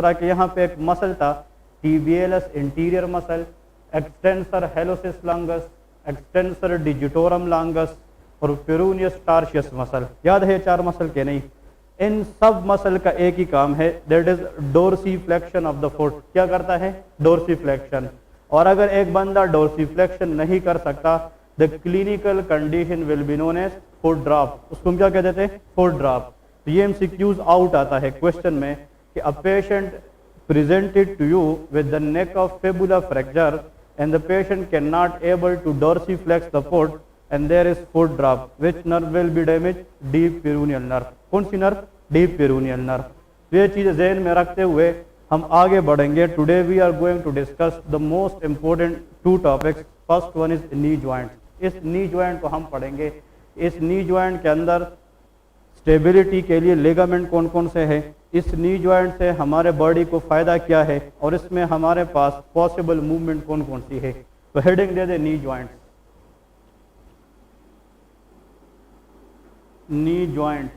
तरह के यहाँ पे एक मसल था tibialis anterior muscle, extensor hallucis longus, extensor digitorum longus और पेरोनियस टार्शियस मसल। याद है ये 4 मसल के नहीं? इन सब मसल का एक ही काम है, that is dorsiflexion of the foot. क्या करता है? डोर्सीफ्लेक्शन। और अगर एक बंदा डोर्सीफ्लेक्शन नहीं कर सकता, the clinical condition will be known as foot drop. उसको हम क्या कहते थे? Foot drop. तो ये एमसीक्यूज आउट आता है क्वेश्चन में कि a patient presented to you with the neck of fibula fracture and the patient cannot able to dorsiflex the foot and there is foot drop. Which nerve will be damaged? Deep peroneal nerve. कौन सी nerve? Deep peroneal nerve. तो ये चीज़ ज़हन में रखते हुए हम आगे बढ़ेंगे। Today we are going to discuss the most important 2 topics. First one is knee joint. इस knee joint को हम पढ़ेंगे। इस knee joint के अंदर स्टेबिलिटी के लिए लिगामेंट कौन कौन से हैं, इस नी जॉइंट से हमारे बॉडी को फायदा क्या है और इसमें हमारे पास पॉसिबल मूवमेंट कौन कौन सी है। तो हेडिंग दे दे नी जॉइंट। नी जॉइंट,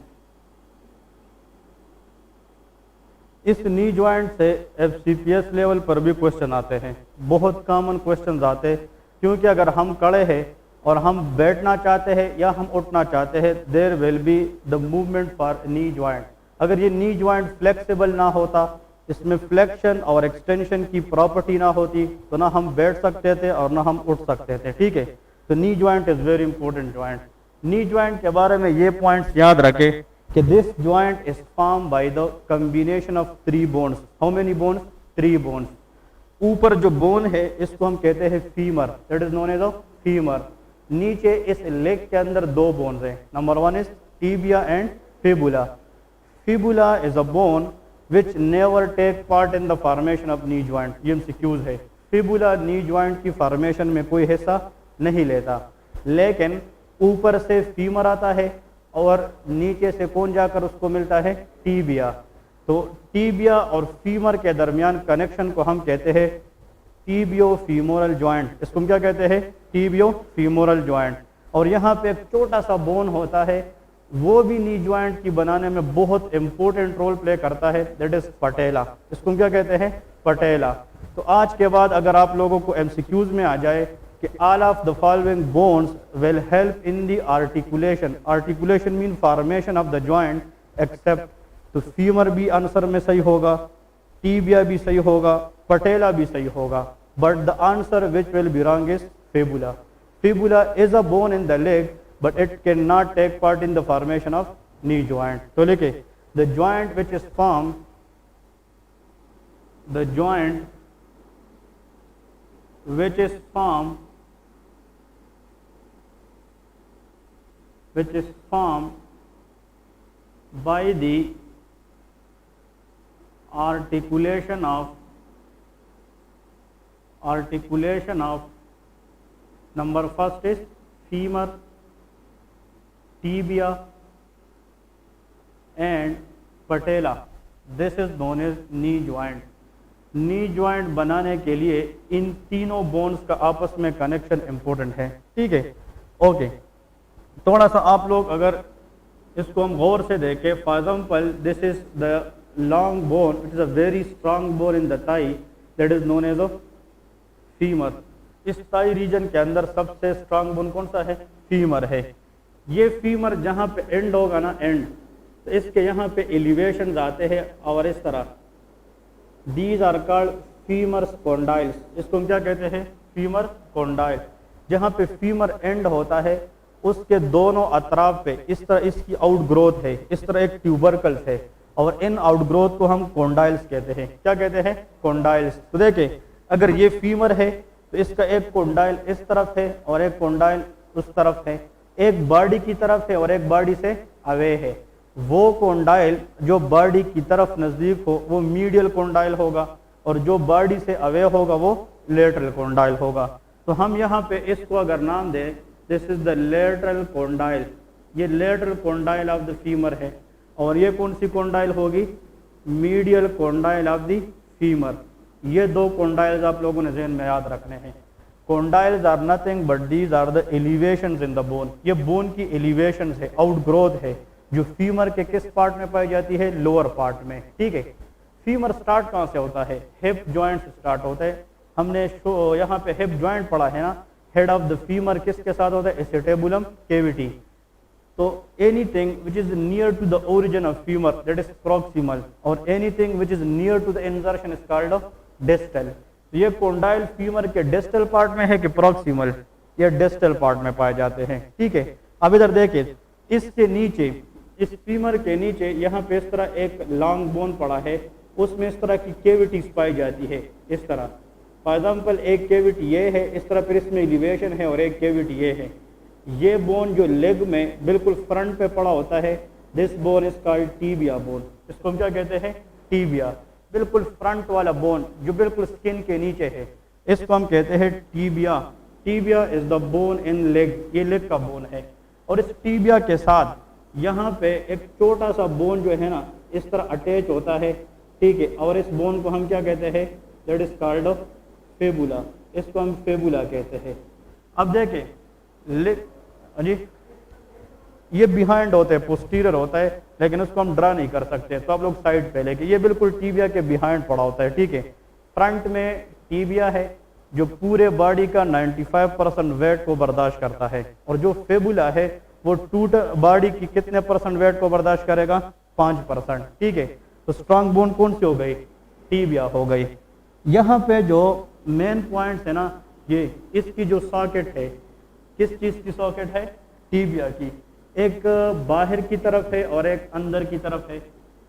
इस नी जॉइंट से एफसीपीएस लेवल पर भी क्वेश्चन आते हैं, बहुत कॉमन क्वेश्चन आते हैं, क्योंकि अगर हम खड़े हैं और हम बैठना चाहते हैं या हम उठना चाहते हैं, there will be the movement for knee joint. अगर ये नी जॉइंट फ्लेक्सिबल ना होता, इसमें फ्लेक्शन और एक्सटेंशन की प्रॉपर्टी ना होती, तो ना हम बैठ सकते थे और ना हम उठ सकते थे। ठीक है, तो knee joint is very important joint. Knee joint के बारे में ये पॉइंट्स याद रखें कि this joint is form by the combination of 3 bones. How many bones? 3 bones. ऊपर जो बोन है इसको हम कहते हैं femur, that is known as a femur. नीचे इस लेग के अंदर 2 बोन्स हैं। Number 1 is tibia and fibula. Fibula is a bone which never take part in the formation of knee joint. ये एमसीक्यूज है। फिबुला नी जॉइंट की formation में कोई हिस्सा नहीं लेता, लेकिन ऊपर से फीमर आता है और नीचे से कौन जाकर उसको मिलता है? टीबिया। तो टीबिया और फीमर के दरमियान कनेक्शन को हम कहते हैं टीबियो फीमोरल जॉइंट। इसको हम क्या कहते हैं? Tibio femoral joint. और यहाँ पे एक छोटा सा बोन होता है, वो भी नी जॉइंट की बनाने में बहुत इंपॉर्टेंट रोल प्ले करता है, दैट इज पटेला। इसको हम क्या कहते हैं? पटेला। तो आज के बाद अगर आप लोगों को एमसीक्यूज में आ जाए कि all of the following bones will help in the articulation, articulation mean formation of the joint except, तो फीमर भी आंसर में सही होगा, टीबिया भी सही होगा, पटेला भी सही होगा, but the answer which will be wrong is fibula. Fibula is a bone in the leg but it cannot take part in the formation of knee joint. तो लिखे the joint which is formed, the joint which is formed, which is formed by the articulation of number first is femur, tibia and patella, this is known as knee joint. Knee joint बनाने के लिए इन तीनों bones का आपस में connection important है। ठीक है, ओके। थोड़ा सा आप लोग अगर इसको हम गौर से देखें, for example this is the long bone, it is a very strong bone in the thigh, that is known as a femur. इस थाई रीजन के अंदर सबसे स्ट्रांग बोन कौन सा है? फीमर है। ये फीमर जहाँ पे एंड होगा ना, एंड, तो इसके यहाँ पे एलिवेशन आते हैं और इस तरह, these are called femur condyles. इसको हम क्या कहते हैं? Femur condyle. जहाँ पे फीमर एंड होता है उसके दोनों अतराफ पे इस तरह इसकी आउटग्रोथ है, इस तरह एक ट्यूबरकल्स है और इन आउटग्रोथ को हम कॉन्डाइल्स कहते हैं। क्या कहते हैं? कॉन्डाइल्स। तो देखें, अगर ये फीमर है तो इसका एक कॉन्डाइल इस तरफ है और एक कॉन्डाइल उस तरफ है, एक बॉडी की तरफ है और एक बॉडी से अवे है। वो कॉन्डाइल जो बॉडी की तरफ नजदीक हो वो मीडियल कॉन्डाइल होगा और जो बॉडी से अवे होगा वो लेटरल कॉन्डाइल होगा। तो हम यहाँ पे इसको अगर नाम दें, this is the lateral condyle, ये lateral condyle of the femur है और ये कौन सी कॉन्डाइल होगी? Medial condyle of the femur. ये 2 कॉन्डाइल्स आप लोगों ने ज़हन में याद रखने हैं। Condyles are nothing but these are the elevations in the bone. ये बोन की एलिवेशंस है, आउटग्रोथ है, जो फीमर के किस पार्ट में पाई जाती है? लोअर पार्ट में। ठीक है, फीमर स्टार्ट कहाँ से होता है? हिप जॉइंट से स्टार्ट होता है। हमने यहाँ पे हिप जॉइंट पढ़ा है ना, हेड ऑफ द फीमर किसके साथ होता है? Acetabulum cavity. तो anything which is near to the origin of femur that is proximal, और anything which is near to the insertion is called distal. तो ये कोंडाइल फीमर के डिस्टल पार्ट में है कि प्रॉक्सिमल? ये डिस्टल पार्ट में पाए जाते हैं, ठीक है। अब इधर देखिए, इसके नीचे, इस फीमर के नीचे यहाँ पे इस तरह एक लॉन्ग बोन पड़ा है, उसमें इस तरह की कैविटीज पाई जाती है, इस तरह। फॉर एग्जाम्पल एक कैविटी ये है इस तरह, फिर इसमें एलिवेशन है, और एक कैविटी ये है। ये बोन जो लेग में बिल्कुल फ्रंट पे पड़ा होता है, this bone is called tibia bone. इसको हम क्या कहते हैं? टीबिया। बिल्कुल फ्रंट वाला बोन जो बिल्कुल स्किन के नीचे है, इसको हम कहते हैं tibia. Tibia is the bone in leg, ये लेग का बोन है। और इस टीबिया के साथ यहाँ पे एक छोटा सा बोन जो है ना, इस तरह अटैच होता है, ठीक है। और इस बोन को हम क्या कहते हैं? That is called fabula. इसको हम फेबुला कहते हैं। अब देखें, जी ये बिहाइंड होता है, पोस्टीरियर होता है, लेकिन उसको हम ड्रा नहीं कर सकते, तो आप लोग साइड पे लेके, ये बिल्कुल टीबिया के बिहाइंड पड़ा होता है, ठीक है। फ्रंट में टीबिया है जो पूरे बॉडी का 95% वेट को बर्दाश्त करता है, और जो फेबुला है वो टोटल बॉडी की कितने % वेट को बर्दाश्त करेगा? 5%, ठीक है। तो स्ट्रांग बोन कौन सी हो गई? टीबिया हो गई। यहाँ पे जो मेन पॉइंट्स है ना, ये इसकी जो सॉकेट है, किस चीज की सॉकेट है? टीबिया की। एक बाहर की तरफ है और एक अंदर की तरफ है।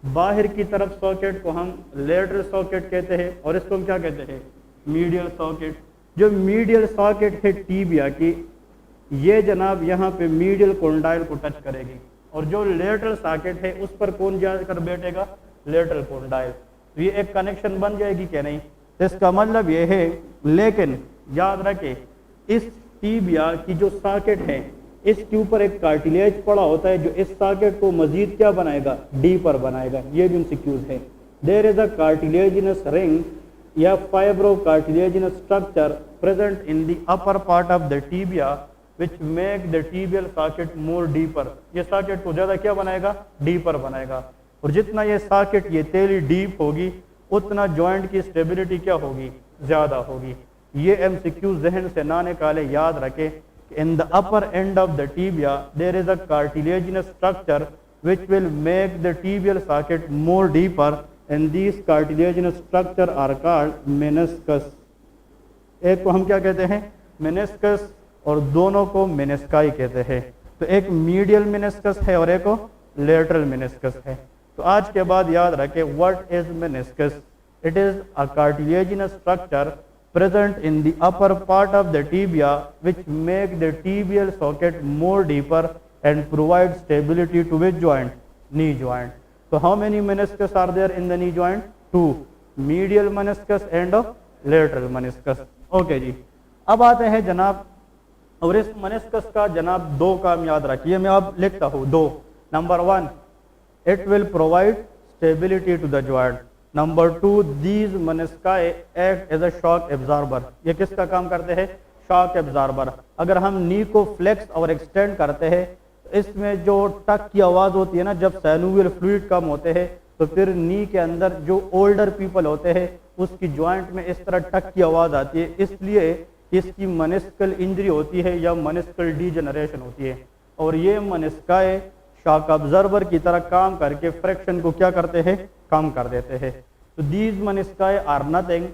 बाहर की तरफ सॉकेट को हम लेटरल सॉकेट कहते हैं, और इसको हम क्या कहते हैं? Medial socket. जो मीडियल सॉकेट है टीबिया की, ये जनाब यहाँ पे मीडियल कोंडाइल को टच करेगी, और जो लेटरल सॉकेट है उस पर कौन जाकर बैठेगा? Lateral condyle. तो ये एक कनेक्शन बन जाएगी क्या? नहीं। तो इसका मतलब ये है, लेकिन याद रखें, इस टीबिया की जो सॉकेट है, इसके ऊपर एक कार्टिलेज पड़ा होता है जो इस सॉकेट को मजीद क्या बनाएगा? डीपर बनाएगा। ये भी इंसिक्यूज है। There is a cartilaginous ring या fibrocartilaginous structure present in the upper part of the tibia which make the tibial socket more deeper. ये सॉकेट को ज्यादा क्या बनाएगा? डीपर बनाएगा। और जितना ये सॉकेट ये तेली डीप होगी, उतना जॉइंट की स्टेबिलिटी क्या होगी? ज्यादा होगी। ये एमसीक्यू जहन से ना निकाले, याद रखे। In the upper end of the tibia, there is a cartilaginous structure which will make the tibial socket more deeper, and these cartilaginous structure are called meniscus. एक को हम क्या कहते हैं? meniscus, और दोनों को menisci कहते हैं। तो एक medial meniscus है और एक को lateral meniscus है। तो आज के बाद याद रखें, what is meniscus? It is a cartilaginous structure present in the upper part of the tibia which make the tibial socket more deeper and provide stability to which joint? Knee joint. So how many meniscus are there in the knee joint? 2. Medial meniscus and lateral meniscus. Okay जी। अब आते हैं जनाब, और इस meniscus का जनाब 2 काम याद रखिए, मैं अब लिखता हूँ 2। Number 1, it will provide stability to the joint. Number 2, these menisci act as a shock absorber. ये किसका काम करते हैं? Shock absorber. अगर हम नी को फ्लेक्स और एक्सटेंड करते हैं, तो इसमें जो टक की आवाज़ होती है ना, जब सैनुवियल फ्लूइड कम होते हैं, तो फिर नी के अंदर जो ओल्डर पीपल होते हैं उसकी जॉइंट में इस तरह टक की आवाज़ आती है, इसलिए इसकी मेनिस्कल इंजरी होती है या मेनिस्कल डीजनरेशन होती है। और ये menisci शॉक ऑब्जर्वर की तरह काम करके फ्रैक्शन को क्या करते हैं? कम कर देते हैं। तो these menisci are nothing,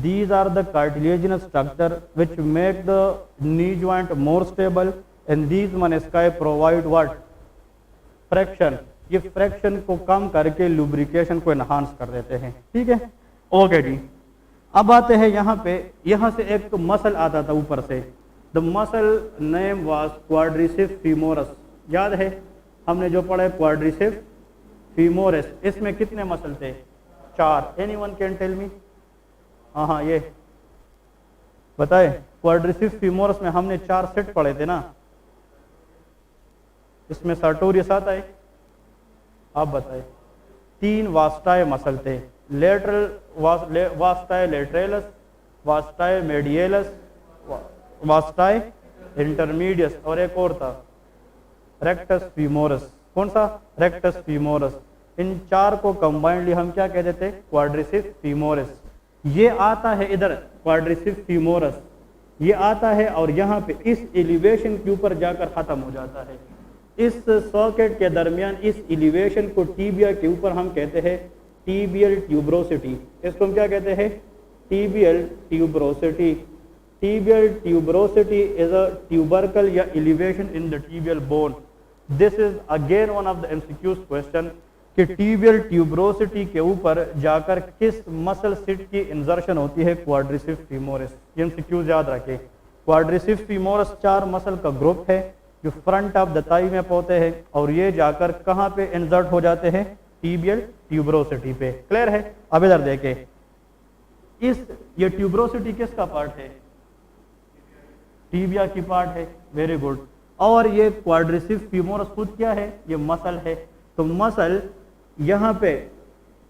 these are the cartilaginous structure which make the knee joint more stable, and these menisci provide what? Fraction. ये फ्रैक्शन को कम करके लुब्रिकेशन को एनहांस कर देते हैं, ठीक है। ओके जी। अब आते हैं यहाँ पे, यहाँ से एक मसल आता था ऊपर से, the muscle name was quadriceps femoris. याद है हमने जो पढ़ा है क्वाड्रिसेप्स फीमोरस। इसमें कितने मसल थे? 4। Anyone can tell me? हाँ, ये बताए। क्वाड्रिसेप्स फीमोरस में हमने 4 सेट पढ़े थे ना, इसमें सर्टोरियस आता है, आप बताए। 3 वास्टाई मसल थे, लेटरल वास्टाई लेटरलस, वास्टाई मेडियलस, वास्टाई इंटरमीडियस, और एक और था रेक्टस फीमोरस। कौन सा? रेक्टस फीमोरस। इन चार को कंबाइंडली हम क्या कह देते हैं, क्वाड्रिसेप्स फीमोरस। ये आता है इधर क्वाड्रिसेप्स फीमोरस, ये आता है और यहाँ पे इस एलिवेशन के ऊपर जाकर खत्म हो जाता है। इस सॉकेट के दरमियान इस एलिवेशन को टीबिया के ऊपर हम कहते हैं टीबियल ट्यूबरोसिटी। इसको हम क्या कहते हैं, tibial tuberosity. Tibial tuberosity is a tubercle या elevation in the tibial bone. This is again one of the MCQs question कि टिबियल ट्यूबरोसिटी के ऊपर जाकर किस मसल सीट की इंजर्शन होती है, क्वाड्रिसेप्स फीमोरस। ये एमसीक्यूज याद रखें। क्वाड्रिसेप्स फीमोरस 4 मसल का ग्रुप है जो फ्रंट ऑफ द थाई में होते हैं और ये जाकर कहाँ पे इंसर्ट हो जाते हैं, टिबियल ट्यूबरोसिटी पे। क्लियर है। अब इधर देखें, ये ट्यूबरोसिटी किसका पार्ट है, टिबिया की पार्ट है। Very good. और ये क्वाड्रिसेप्स फीमोरस खुद क्या है, ये मसल है। तो मसल यहाँ पे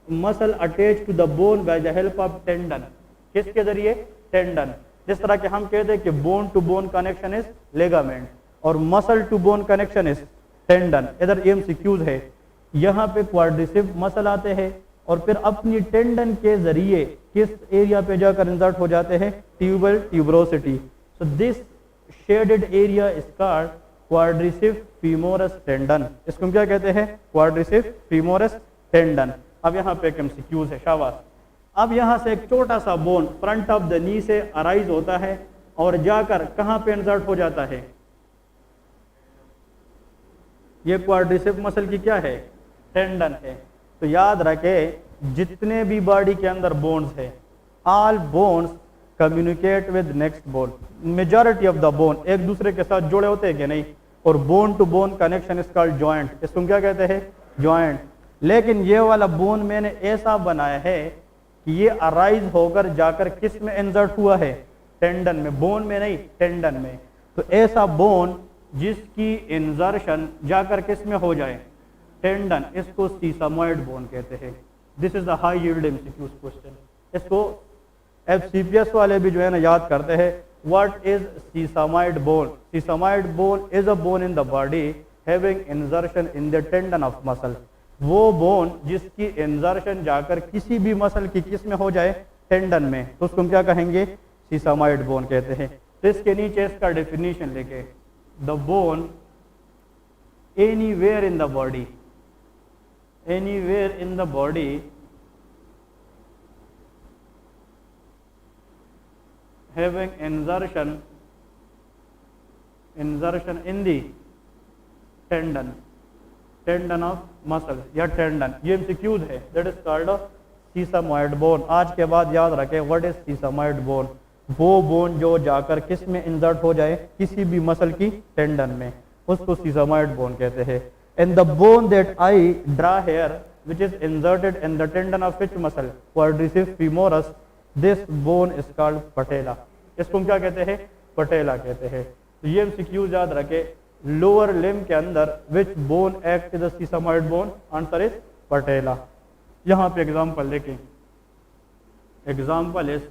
muscle attach to the bone by the help of tendon. किसके जरिए, टेंडन। जिस तरह के हम कहते हैं कि bone to bone connection is ligament और muscle to bone connection is tendon. इधर एमसीक्यूज है, यहाँ पे क्वाड्रिसेप्स मसल आते हैं और फिर अपनी टेंडन के जरिए किस एरिया पे जाकर इंसर्ट हो जाते हैं, tibial tuberosity. So this shaded area is called quadriceps femoris tendon. इसको हम क्या कहते हैं, क्वाड्रिसेप्स फीमोरस टेंडन। अब यहाँ पे एक एमसीक्यूज है, शाबाश। अब यहाँ से एक छोटा सा बोन फ्रंट ऑफ द नी से अराइज होता है और जाकर कहाँ पे इंसर्ट हो जाता है, ये क्वाड्रिसेप्स मसल की क्या है, टेंडन है। तो याद रखें जितने भी बॉडी के अंदर बोन्स है, all bones communicate with next bone. Majority of the bone एक दूसरे के साथ जुड़े होते हैं कि नहीं, और bone to bone connection is called joint. इसको क्या कहते हैं, जॉइंट। लेकिन ये वाला बोन मैंने ऐसा बनाया है कि ये अराइज होकर जाकर किस में इंसर्ट हुआ है, टेंडन में, बोन में नहीं, टेंडन में। तो ऐसा बोन जिसकी इंसर्शन जाकर किस में हो जाए, टेंडन, इसको सीसामॉइड बोन कहते हैं। This is the high yield MCQ question. इसको एफसीपीएस वाले भी जो है ना याद करते हैं। What is sesamoid bone? Sesamoid bone is a bone in the body having insertion in the tendon of muscle. वो बोन जिसकी इंसर्शन जाकर किसी भी मसल की किस में हो जाए, टेंडन में, तो उसको हम क्या कहेंगे, सीसामॉइड बोन कहते हैं। तो इसके नीचे इसका डेफिनेशन लेके, the bone anywhere in the body, anywhere in the body having insertion in the tendon of muscle या टेंडन। ये एमसीक्यूज है, दैट इज कॉल्ड सीसामॉइड बोन। आज के बाद याद रखें व्हाट इज सीसामॉइड बोन। वो बोन जो जाकर किस में इंसर्ट हो जाए, किसी भी मसल की टेंडन में, उसको सीसामॉइड बोन कहते हैं। And the bone that I draw here, which is inserted in the tendon of which muscle, quadriceps femoris, this bone is called patella। इसको हम क्या कहते हैं, पटेला कहते हैं। तो ये एमसीक्यूज याद रखे। लोअर लिम्ब के अंदर which bone act as a sesamoid bone? Answer is patella. यहाँ पे एग्जाम्पल देखें, example is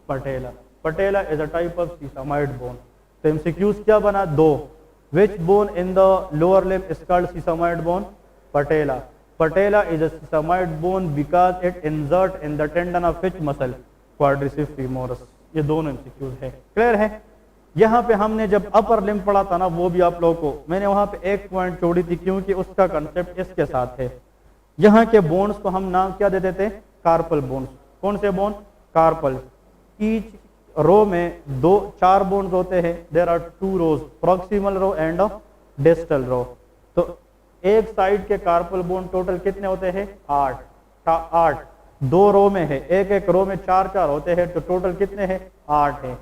patella. Patella is a type of sesamoid bone। तो एमसीक्यूज क्या बना, दो। Which bone in the lower limb is called sesamoid bone? Patella. Patella is a sesamoid bone because it insert in the tendon of which muscle? Quadriceps femoris। ये दोनों MCQs है। Clear है। यहाँ पे हमने जब अपर लिम्ब पढ़ा था ना, वो भी आप लोगों को मैंने वहाँ पे एक पॉइंट छोड़ी थी क्योंकि उसका कंसेप्ट इसके साथ है। यहाँ के बोन्स को हम नाम क्या देते थे, कार्पल बोन्स। कौन से बोन, कार्पल। ईच रो में 4 बोन्स होते हैं। There are 2 rows, proximal row and distal row. तो एक साइड के कार्पल बोन टोटल कितने होते हैं, 8। 2 रो में है, एक रो में 4 होते हैं, तो टोटल कितने हैं, 8 है।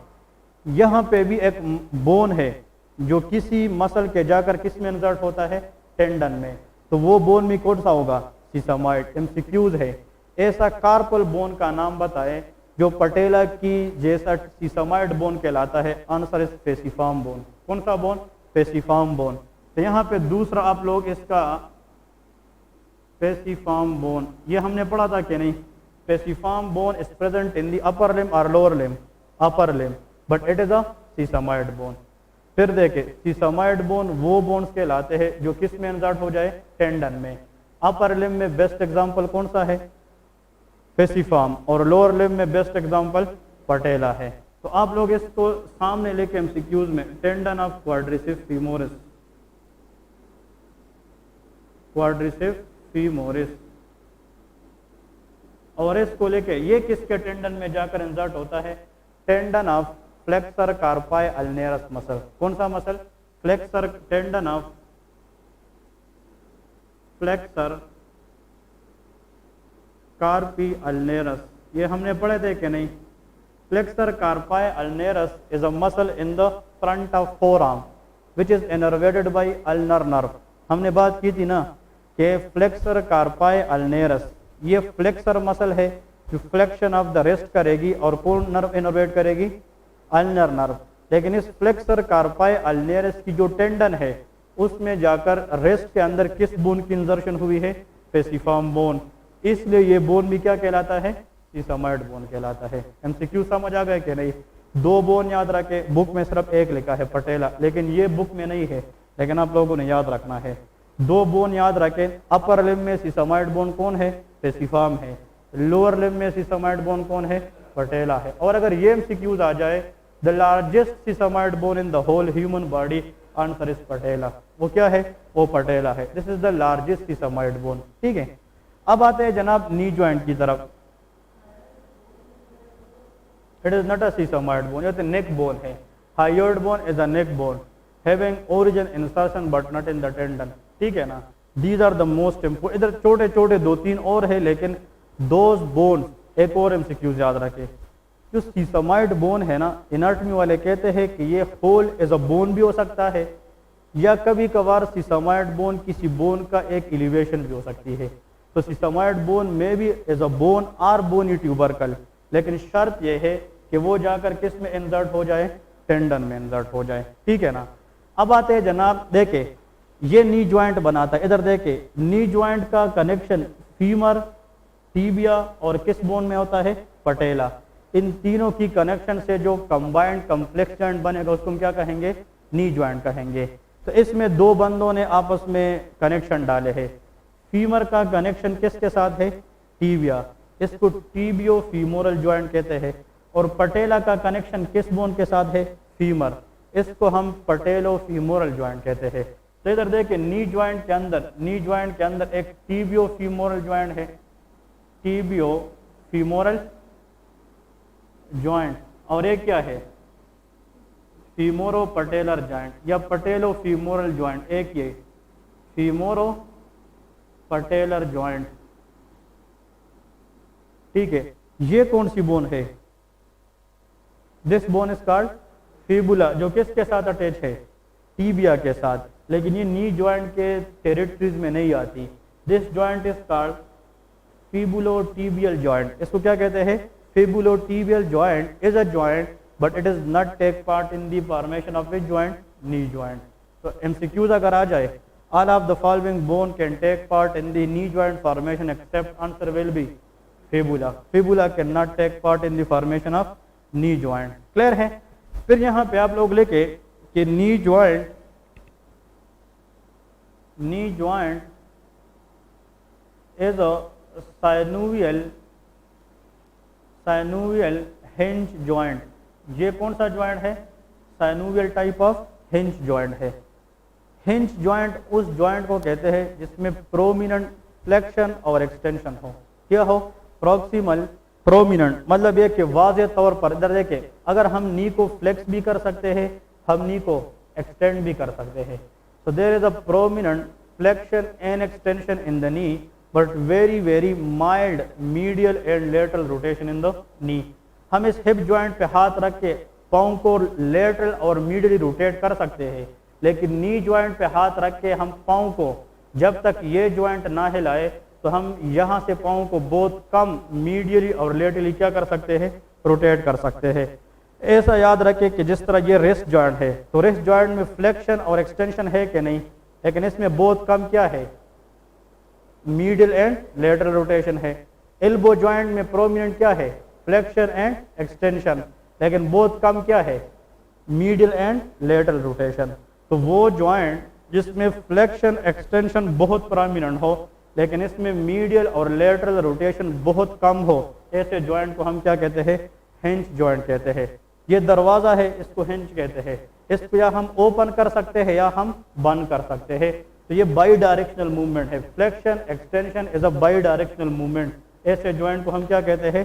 यहाँ पे भी एक बोन है जो किसी मसल के जाकर किस में इंसर्ट होता है, टेंडन में। तो वो बोन में कौन सा होगा, सीसामॉइड। एमसीक्यूज है, ऐसा कार्पल बोन का नाम बताए जो पटेला की जैसा सीसामॉइड बोन कहलाता है। Answer is pisiform bone. कौन सा बोन, पेसिफॉर्म बोन। तो यहाँ पे दूसरा आप लोग इसका पेसिफॉर्म बोन, ये हमने पढ़ा था कि नहीं। Pisiform bone is present in the upper limb और lower limb, upper limb, but it is a sesamoid bone. फिर देखे, सीसामॉइड बोन वो बोन्स कहलाते हैं जो किस में इंसर्ट हो जाए, टेंडन में। अपर लिम्ब में बेस्ट एग्जांपल कौन सा है? पेसिफॉर्म, और लोअर लिम्ब में बेस्ट एग्जांपल पटेला है। तो आप लोग इसको सामने लेके एमसीक्यूज में tendon of quadriceps femoris, quadriceps femoris, और इसको लेके ये किसके टेंडन में जाकर इंसर्ट होता है? Tendon of flexor carpi ulnaris muscle. कौन सा muscle? Flexor, tendon of flexor carpi ulnaris. ये हमने पढ़े थे कि नहीं? Flexor carpi ulnaris is a muscle in the front of forearm which is innervated by ulnar nerve. हमने बात की थी ना कि फ्लेक्सर कार्पाई अल्नेरस ये फ्लेक्सर मसल है जो फ्लेक्शन ऑफ द रिस्ट करेगी, और कौन नर्व इनर्वेट करेगी? Ulnar nerve. लेकिन इस फ्लेक्सर कार्पाई अल्नेरस की जो टेंडन है उसमें जाकर रिस्ट के अंदर किस बोन की इंसर्शन हुई है? पेसिफॉर्म बोन। इसलिए ये बोन भी क्या कहलाता है? सीसमॉइड बोन कहलाता है। एमसीक्यू समझ आ गए कि नहीं? दो बोन याद रखे, बुक में सिर्फ एक लिखा है पटेला, लेकिन ये बुक में नहीं है, लेकिन आप लोगों ने याद रखना है। दो बोन याद रखें, अपर लिम्ब में सीसमॉइड बोन कौन है? पेसिफॉर्म है। लोअर लिम्ब में सीसमॉइड बोन कौन है? पटेला है। और अगर ये एमसीक्यूज आ जाए, the largest sesamoid bone in the whole human body, answer is patella. वो क्या है? वो पटेला है। This is the largest sesamoid bone. ठीक है, अब आते हैं जनाब नी ज्वाइंट की तरफ। It is not a sesamoid bone, ये तो नेक बोन है। Hyoid bone is a neck bone having origin insertion but not in the tendon. ठीक है ना? These are the most important. इधर छोटे छोटे दो तीन और है, लेकिन दोज बोन, एक और एमसीक्यूज याद रखे, जो सीसमॉइड बोन है ना, एनाटॉमी वाले कहते हैं कि ये होल एज अ बोन भी हो सकता है, या कभी कभार सीसमॉइड बोन किसी बोन का एक एलिवेशन भी हो सकती है। तो सीसमॉइड बोन में भी as a bone or bony tubercle, लेकिन शर्त यह है कि वो जाकर किस में इंसर्ट हो जाए? टेंडन में इंसर्ट हो जाए। ठीक है ना? अब आते हैं जनाब, देखे ये नी ज्वाइंट बनाता है। इधर देखे, नी ज्वाइंट का कनेक्शन फीमर, टीबिया और किस बोन में होता है? पटेला। इन तीनों की कनेक्शन से जो कंबाइंड कॉम्प्लेक्स जॉइंट बनेगा उसको हम क्या कहेंगे? नी ज्वाइंट कहेंगे। तो इसमें दो बंदों ने आपस में कनेक्शन डाले हैं। फीमर का कनेक्शन किसके साथ है? टीबिया, इसको टीबियो फीमोरल ज्वाइंट कहते हैं। और पटेला का कनेक्शन किस बोन के साथ है? फीमर, इसको हम पटेलो फीमोरल ज्वाइंट कहते हैं। तो इधर देखिए, नी ज्वाइंट के अंदर एक टीबियो फीमोरल ज्वाइंट है, टीबियो फीमोरल ज्वाइंट, और एक क्या है? फीमोरो पटेलर ज्वाइंट या पटेलो फीमोरल ज्वाइंट। एक ये फीमोरो पटेलर ज्वाइंट। ठीक है, ये कौन सी बोन है? This bone is called fibula, जो किसके साथ अटैच है? टीबिया के साथ। लेकिन ये नी ज्वाइंट के टेरिटरीज में नहीं आती। This joint is called fibulotibial joint. इसको क्या कहते हैं? Fibulotibial joint is a joint but it is not take part in the formation of which joint? Knee joint. तो एमसीक्यूज अगर आ जाए, all of the following bone can take part in the knee joint formation except answer will be fibula. Fibula can not take part in the formation of knee joint. Clear है? फिर यहाँ पे आप लोग लेके कि knee joint is a synovial hinge joint। ये कौन सा ज्वाइंट है? synovial type of hinge joint है। हिंज ज्वाइंट उस ज्वाइंट को कहते हैं जिसमें प्रोमिनेंट फ्लेक्शन और एक्सटेंशन हो। क्या हो? प्रॉक्सिमल प्रोमिनेंट, मतलब ये कि वाज़े तौर पर, इधर देखे, अगर हम नी को फ्लेक्स भी कर सकते हैं, हम नी को एक्सटेंड भी कर सकते हैं। So there is a prominent flexion and extension in the knee, but very mild medial and lateral rotation in the knee। हम इस हिप ज्वाइंट पे हाथ रख के पाँव को लेटरल और मीडियली रोटेट कर सकते हैं, लेकिन नी ज्वाइंट पे हाथ रख के हम पाँव को जब तक ये ज्वाइंट ना हिलाए तो हम यहाँ से पाँव को बहुत कम मीडियली और लेटरली क्या कर सकते हैं? रोटेट कर सकते हैं। ऐसा याद रखें कि जिस तरह ये रिस्ट जॉइंट है, तो रिस्ट जॉइंट में फ्लेक्शन और एक्सटेंशन है कि नहीं? लेकिन इसमें बहुत कम क्या है? मीडियल एंड लेटरल रोटेशन है। एल्बो जॉइंट में प्रोमिनेंट क्या है? फ्लेक्शन एंड एक्सटेंशन, लेकिन बहुत कम क्या है? Medial and lateral rotation. तो वो जॉइंट जिसमें फ्लेक्शन एक्सटेंशन बहुत प्रोमिनेंट हो, लेकिन इसमें मीडियल और लेटरल रोटेशन बहुत कम हो, ऐसे जॉइंट को हम क्या कहते हैं? हिंज जॉइंट कहते हैं। ये दरवाज़ा है, इसको हिंज कहते हैं। इसको या हम ओपन कर सकते हैं या हम बंद कर सकते हैं। तो ये बाई डायरेक्शनल मूवमेंट है। Flexion extension is a by directional movement. ऐसे जॉइंट को हम क्या कहते हैं?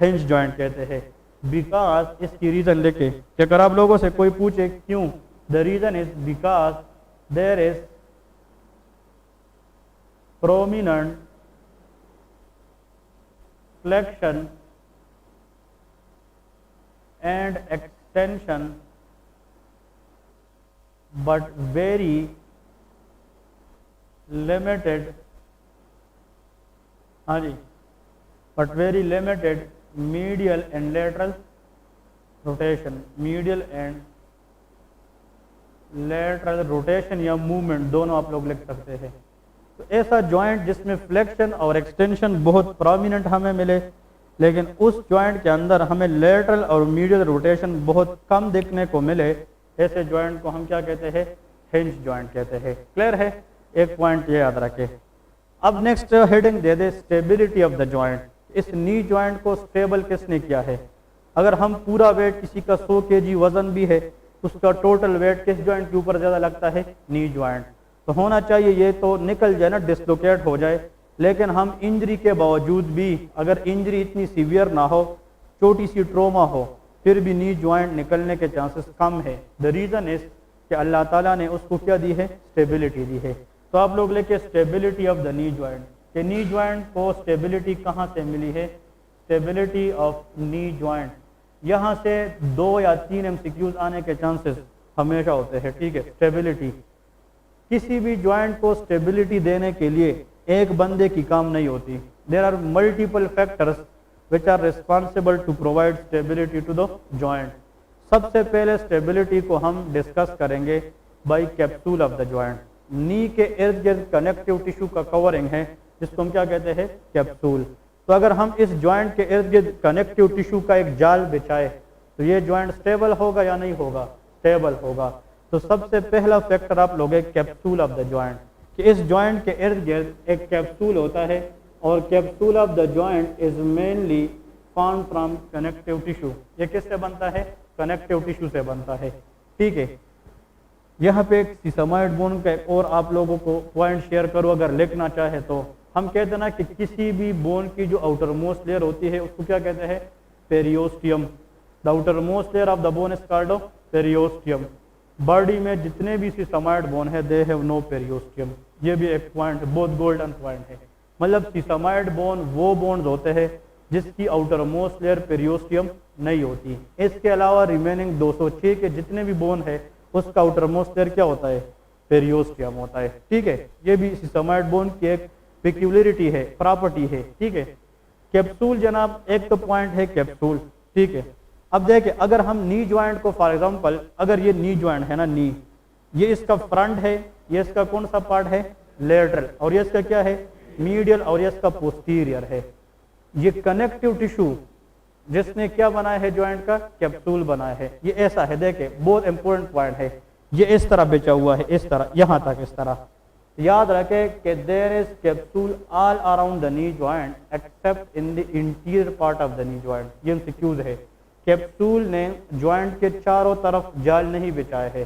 हिंज जॉइंट कहते हैं। बिकॉज, इसकी रीज़न लेके कि अगर आप लोगों से कोई पूछे क्यों, the reason is because there is prominent flexion and extension but very limited, हाँ जी, but very limited medial and lateral rotation, medial and lateral rotation या movement दोनों आप लोग लिख सकते हैं। तो ऐसा जॉइंट जिसमें फ्लेक्शन और एक्सटेंशन बहुत प्रोमिनेंट हमें मिले, लेकिन उस जॉइंट के अंदर हमें लेटरल और मीडियल रोटेशन बहुत कम देखने को मिले, ऐसे जॉइंट को हम क्या कहते हैं? हिंज जॉइंट कहते हैं। क्लियर है? एक पॉइंट ये याद रखें। अब नेक्स्ट हेडिंग दे दे स्टेबिलिटी ऑफ द जॉइंट। इस नी जॉइंट को स्टेबल किसने किया है? अगर हम पूरा वेट, किसी का 100 kg वजन भी है, उसका टोटल वेट किस जॉइंट के ऊपर ज़्यादा लगता है? Knee joint. तो होना चाहिए ये तो निकल जाए ना, डिसलोकेट हो जाए। लेकिन हम इंजरी के बावजूद भी, अगर इंजरी इतनी सीवियर ना हो, छोटी सी ट्रोमा हो, फिर भी नी जॉइंट निकलने के चांसेस कम है। द रीज़न इज कि अल्लाह ताला ने उसको क्या दी है? स्टेबिलिटी दी है। तो आप लोग लेके stability of the knee joint, कि नी जॉइंट को स्टेबिलिटी कहाँ से मिली है? स्टेबिलिटी ऑफ नी जॉइंट, यहाँ से 2 या 3 MCQs आने के चांसेस हमेशा होते हैं। ठीक है, स्टेबिलिटी, किसी भी जॉइंट को स्टेबिलिटी देने के लिए एक बंदे की काम नहीं होती। There are multiple factors which are responsible to provide stability to the joint. सबसे पहले स्टेबिलिटी को हम डिस्कस करेंगे by capsule of the joint. Knee के इर्द गिर्द कनेक्टिव टिश्यू का कवरिंग है, जिसको हम क्या कहते हैं? कैप्सूल। तो अगर हम इस जॉइंट के इर्द गिर्द कनेक्टिव टिश्यू का एक जाल बिछाए तो ये जॉइंट स्टेबल होगा या नहीं होगा? स्टेबल होगा। तो सबसे पहला फैक्टर आप लोग कैप्सूल ऑफ द जॉइंट, कि इस जॉइंट के इर्द गिर्द एक कैप्सूल होता है, और capsule of the joint is mainly form from connective tissue. ये किससे बनता है? कनेक्टिव टिश्यू से बनता है। ठीक है, यहाँ पे एक सीसमाइड बोन का एक और आप लोगों को पॉइंट शेयर करूँ, अगर लिखना चाहे तो। हम कहते हैं ना कि किसी भी बोन की जो आउटर मोस्ट लेयर होती है उसको क्या कहते हैं? Periosteum. The outer most layer of the bone is called periosteum. Body में जितने भी सीसमाइड बोन है दे हैव नो पेरियोस्टियम। ये भी एक पॉइंट है, बहुत गोल्डन पॉइंट है। मतलब सीसमाइड बोन वो बोन्स होते हैं जिसकी आउटर मोस्ट लेयर पेरियोस्टियम नहीं होती। इसके अलावा रिमेनिंग 206 के जितने भी बोन है उसका आउटर मोस्ट लेयर क्या होता है? पेरियोस्टियम होता है। ठीक है, ये भी सीसमाइड बोन की एक पेक्यूलरिटी है, प्रॉपर्टी है। ठीक है, कैप्सूल जनाब एक तो पॉइंट है कैप्सूल। ठीक है, अब देखिए अगर हम नी जॉइंट को फॉर एग्जांपल, अगर ये नी जॉइंट है ना, नी, ये इसका फ्रंट है, ये इसका कौन सा पार्ट है? लेटरल, और ये इसका क्या है? मीडियल, और ये इसका पोस्टीरियर है। ये कनेक्टिव टिश्यू जिसने क्या बनाया है? जॉइंट का कैप्सूल बनाया है। ये ऐसा है, देखे बहुत इंपॉर्टेंट पॉइंट है। ये इस तरह बिछा हुआ है, इस तरह, यहां तक इस तरह। याद रखे कि there is capsule all around the knee joint except in the interior part of the knee joint. ये एमसीक्यूज है। कैप्सूल ने जॉइंट के चारों तरफ जाल नहीं बिछाए है।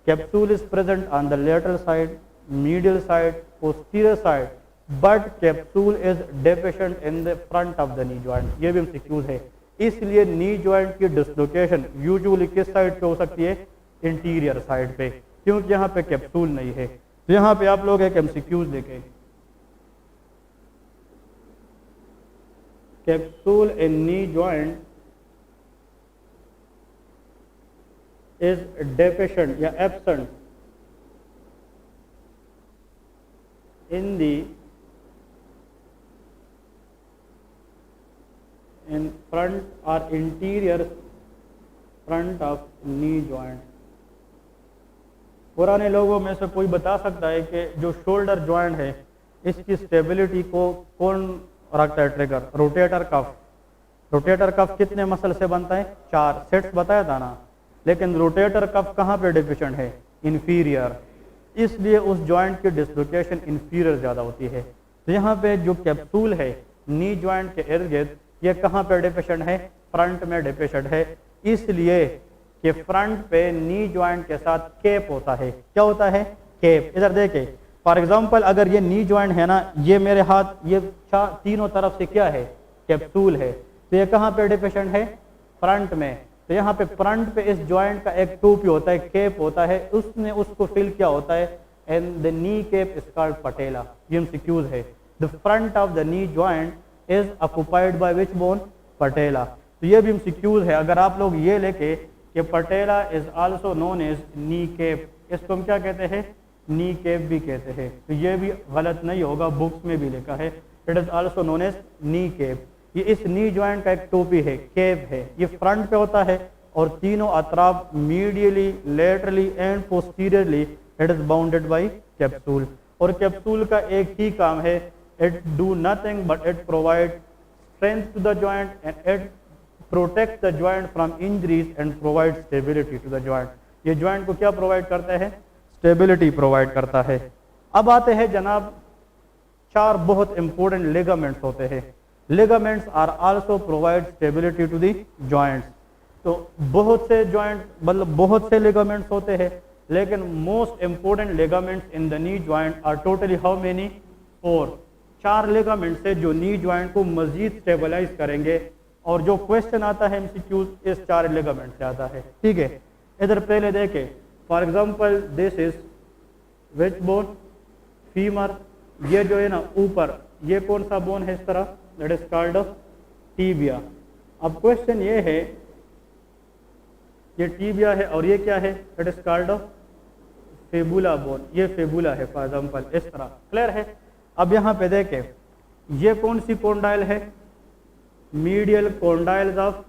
Capsule is present on the lateral side, medial side, posterior side, but capsule is deficient in the front of the knee joint. ये भी एमसीक्यूज है। इसलिए नी जॉइंट की डिसलोकेशन यूजुअली किस साइड पे हो सकती है? इंटीरियर साइड पे, क्योंकि यहाँ पे कैप्सूल नहीं है। तो यहाँ पे आप लोग एक एमसीक्यूज देखें, capsule in knee joint is deficient या absent in the in front or interior front of knee joint। पुराने लोगों में से कोई बता सकता है कि जो शोल्डर जॉइंट है इसकी स्टेबिलिटी को कौन रखता है? Trigger, rotator cuff. Rotator cuff कितने मसल से बनता है? 4 सेट्स बताया था ना। लेकिन रोटेटर कफ कहाँ पे डेफिशिएंट है? इंफीरियर। इसलिए उस जॉइंट की डिसलोकेशन इंफीरियर ज़्यादा होती है। तो यहाँ पे जो कैप्सूल है नी ज्वाइंट के इर्द गिर्द, ये कहाँ पे डिपोजिशन है, फ्रंट में डिपोजिशन है, इसलिए कि फ्रंट पे नी ज्वाइंट के साथ केप होता है। क्या होता है, केप। इधर देखे फॉर एग्जांपल अगर ये नी ज्वाइंट है ना, ये मेरे हाथ, ये तीनों तरफ से क्या है, कैप्सूल है, तो ये कहाँ पे डिपोजिशन है, फ्रंट में। तो यहाँ पे फ्रंट पे इस ज्वाइंट का एक टोपी होता है, केप होता है, उसने उसको फिल किया होता है, and the knee cap is called patella. ये एमसीक्यूज है। The front of the knee joint is occupied by which bone, patella. तो ये भी एमसीक्यूज है। अगर आप लोग ये लेके कि patella is also known as knee cap, इसको हम क्या कहते हैं, नी केप भी कहते हैं, तो ये भी गलत नहीं होगा, बुक्स में भी लिखा है it is also known as knee cap. ये इस नी ज्वाइंट का एक टोपी है, केप है, ये फ्रंट पे होता है और तीनों अतराफ medially, laterally and posteriorly it is bounded by capsule. और कैप्सूल का एक ही काम है, it do nothing but it provide strength to the joint and it protect the joint from injuries and provide stability to the joint. ये joint को क्या provide करता है, स्टेबिलिटी प्रोवाइड करता है। अब आते हैं जनाब, चार बहुत इंपॉर्टेंट लिगामेंट्स होते हैं। Ligaments are also provide stability to the joints. तो बहुत से जॉइंट, मतलब बहुत से लिगामेंट्स होते हैं, लेकिन most important ligaments in the knee joint are totally how many, 4। 4 ligaments है जो नी जॉइंट को मजीद स्टेबलाइज करेंगे, और जो क्वेश्चन आता है एमसीक्यूज इस 4 लिगामेंट से आता है। ठीक है, इधर पहले देखें, for example this is which bone, femur. ये जो है ना ऊपर, ये कौन सा बोन है इस तरह, दैट इज कॉल्ड टीबिया। अब क्वेश्चन ये है, ये टीबिया है और ये क्या है, that is called fabula bone. ये फेबुला है फॉर एग्जांपल, इस तरह। क्लियर है। अब यहाँ पे देखें, ये कौन सी कॉन्डाइल है, मीडियल कॉन्डाइल्स ऑफ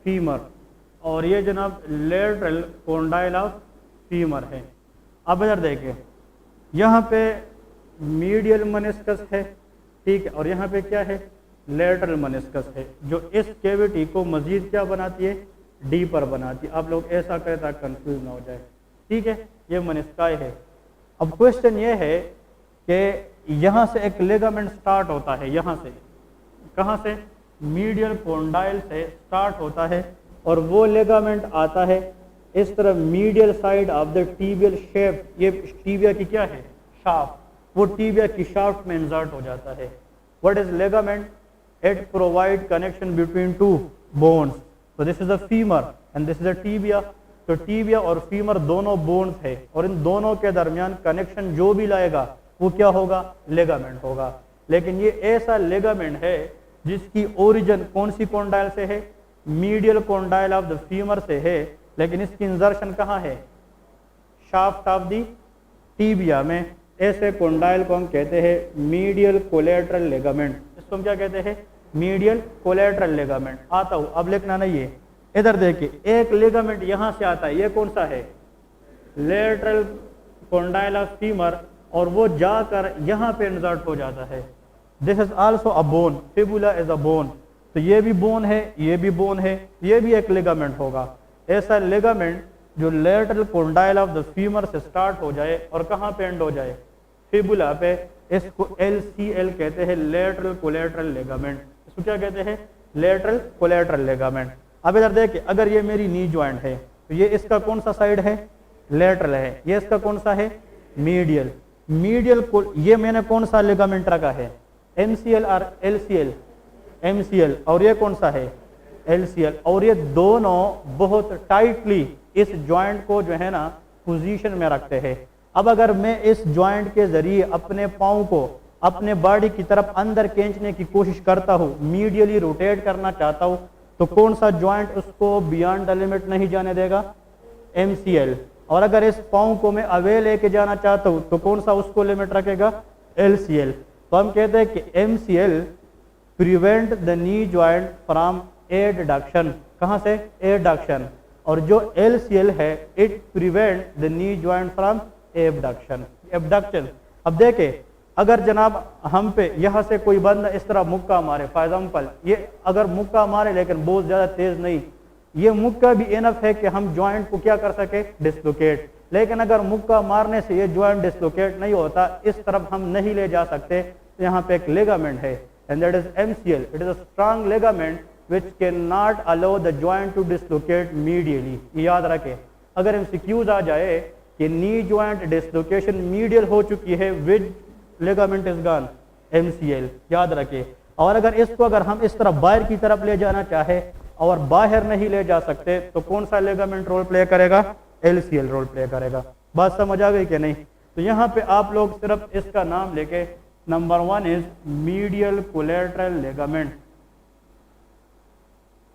फीमर, और ये जनाब लेटरल कॉन्डाइल ऑफ फीमर है। अब इधर देखें, यहाँ पे मीडियल मेनिस्कस है, ठीक है, और यहाँ पे क्या है, लेटरल मेनिस्कस है, जो इस कैविटी को मजीद क्या बनाती है, डीपर बनाती है। आप लोग ऐसा करें ताकि कंफ्यूज ना हो जाए। ठीक है, ये मेनिस्काई है। अब क्वेश्चन ये है कि यहाँ से एक लिगामेंट स्टार्ट होता है, यहाँ से, कहाँ से, मीडियल कॉन्डाइल से स्टार्ट होता है, और वो लिगामेंट आता है इस तरह medial side of the tibial shaft. ये टीबिया की क्या है, शाफ्ट, वो टीबिया की शाफ्ट में इंसर्ट हो जाता है। What is ligament, it provide connection between 2 bones. तो this is a femur and this is a tibia. तो टीबिया और फीमर दोनों बोन्स है, और इन दोनों के दरमियान कनेक्शन जो भी लाएगा वो क्या होगा, लिगामेंट होगा। लेकिन ये ऐसा लिगामेंट है जिसकी ओरिजिन कौन सी कॉन्डाइल से है, medial condyle of the femur से है, लेकिन इसकी इंसर्शन कहाँ है, शाफ्ट ऑफ द टीबिया में। ऐसे कॉन्डाइल को हम कहते हैं मीडियल कोलेटरल लिगामेंट। इसको हम क्या कहते हैं, मीडियल कोलेटरल लिगामेंट। आता हूँ, अब लिखना नहीं है। इधर देखिए, एक लिगामेंट यहाँ से आता है, ये कौन सा है, लेटरल कॉन्डाइल ऑफ फीमर, और वो जाकर यहाँ पे इंसर्ट हो जाता है। This is also a bone, fibula is a bone. तो ये भी बोन है, ये भी बोन है, ये भी एक लिगामेंट होगा। ऐसा लिगामेंट जो lateral condyle of the femur से स्टार्ट हो जाए और कहाँ पे एंड हो जाए, फिबुला पे, इसको LCL कहते हैं, लेटरल कोलेटरल लिगामेंट। इसको क्या कहते हैं, लेटरल कोलेटरल लिगामेंट। अब इधर देखिए, अगर ये मेरी नी ज्वाइंट है, तो ये इसका कौन सा साइड है, लेटरल है, ये इसका कौन सा है, मीडियल। मीडियल को ये मैंने कौन सा लिगामेंट रखा है, MCL और LCL, MCL, और ये कौन सा है, LCL। और ये दोनों बहुत टाइटली इस जॉइंट को जो है ना पोजीशन में रखते हैं। अब अगर मैं इस जॉइंट के जरिए अपने पाँव को अपने बॉडी की तरफ अंदर खींचने की कोशिश करता हूँ, मीडियली रोटेट करना चाहता हूँ, तो कौन सा जॉइंट उसको बियॉन्ड द लिमिट नहीं जाने देगा, MCL। और अगर इस पाँव को मैं अवे लेके जाना चाहता हूँ, तो कौन सा उसको लिमिट रखेगा, LCL। तो हम कहते हैं कि MCL prevent the knee joint from adduction, कहाँ से, एडडक्शन, और जो LCL है it prevent the knee joint from abduction, abduction. अब देखे, अगर जनाब हम पे यहाँ से कोई बंदा इस तरह मुक्का मारे, फॉर एग्जाम्पल ये अगर मुक्का मारे लेकिन बहुत ज़्यादा तेज नहीं, ये मुक्का भी इनफ है कि हम जॉइंट को क्या कर सके, डिस्लोकेट। लेकिन अगर मुक्का मारने से ये जॉइंट डिस्लोकेट नहीं होता, इस तरफ हम नहीं ले जा सकते, तो यहाँ पे एक लेगामेंट है and that is MCL. It is a strong ligament which cannot allow the joint to dislocate medially. याद रखें, अगर MCQs आ जाए कि नी जॉइंट डिसलोकेशन मीडियल हो चुकी है, विच लेगामेंट इज गॉन, MCL. याद रखें. और अगर हम इस तरफ बाहर की तरफ ले जाना चाहे और बाहर नहीं ले जा सकते तो कौन सा लेगामेंट रोल प्ले करेगा, LCL रोल प्ले करेगा. बात समझ आ गई कि नहीं? तो यहाँ पे आप लोग सिर्फ इसका नाम लेके, number 1 is medial collateral ligament.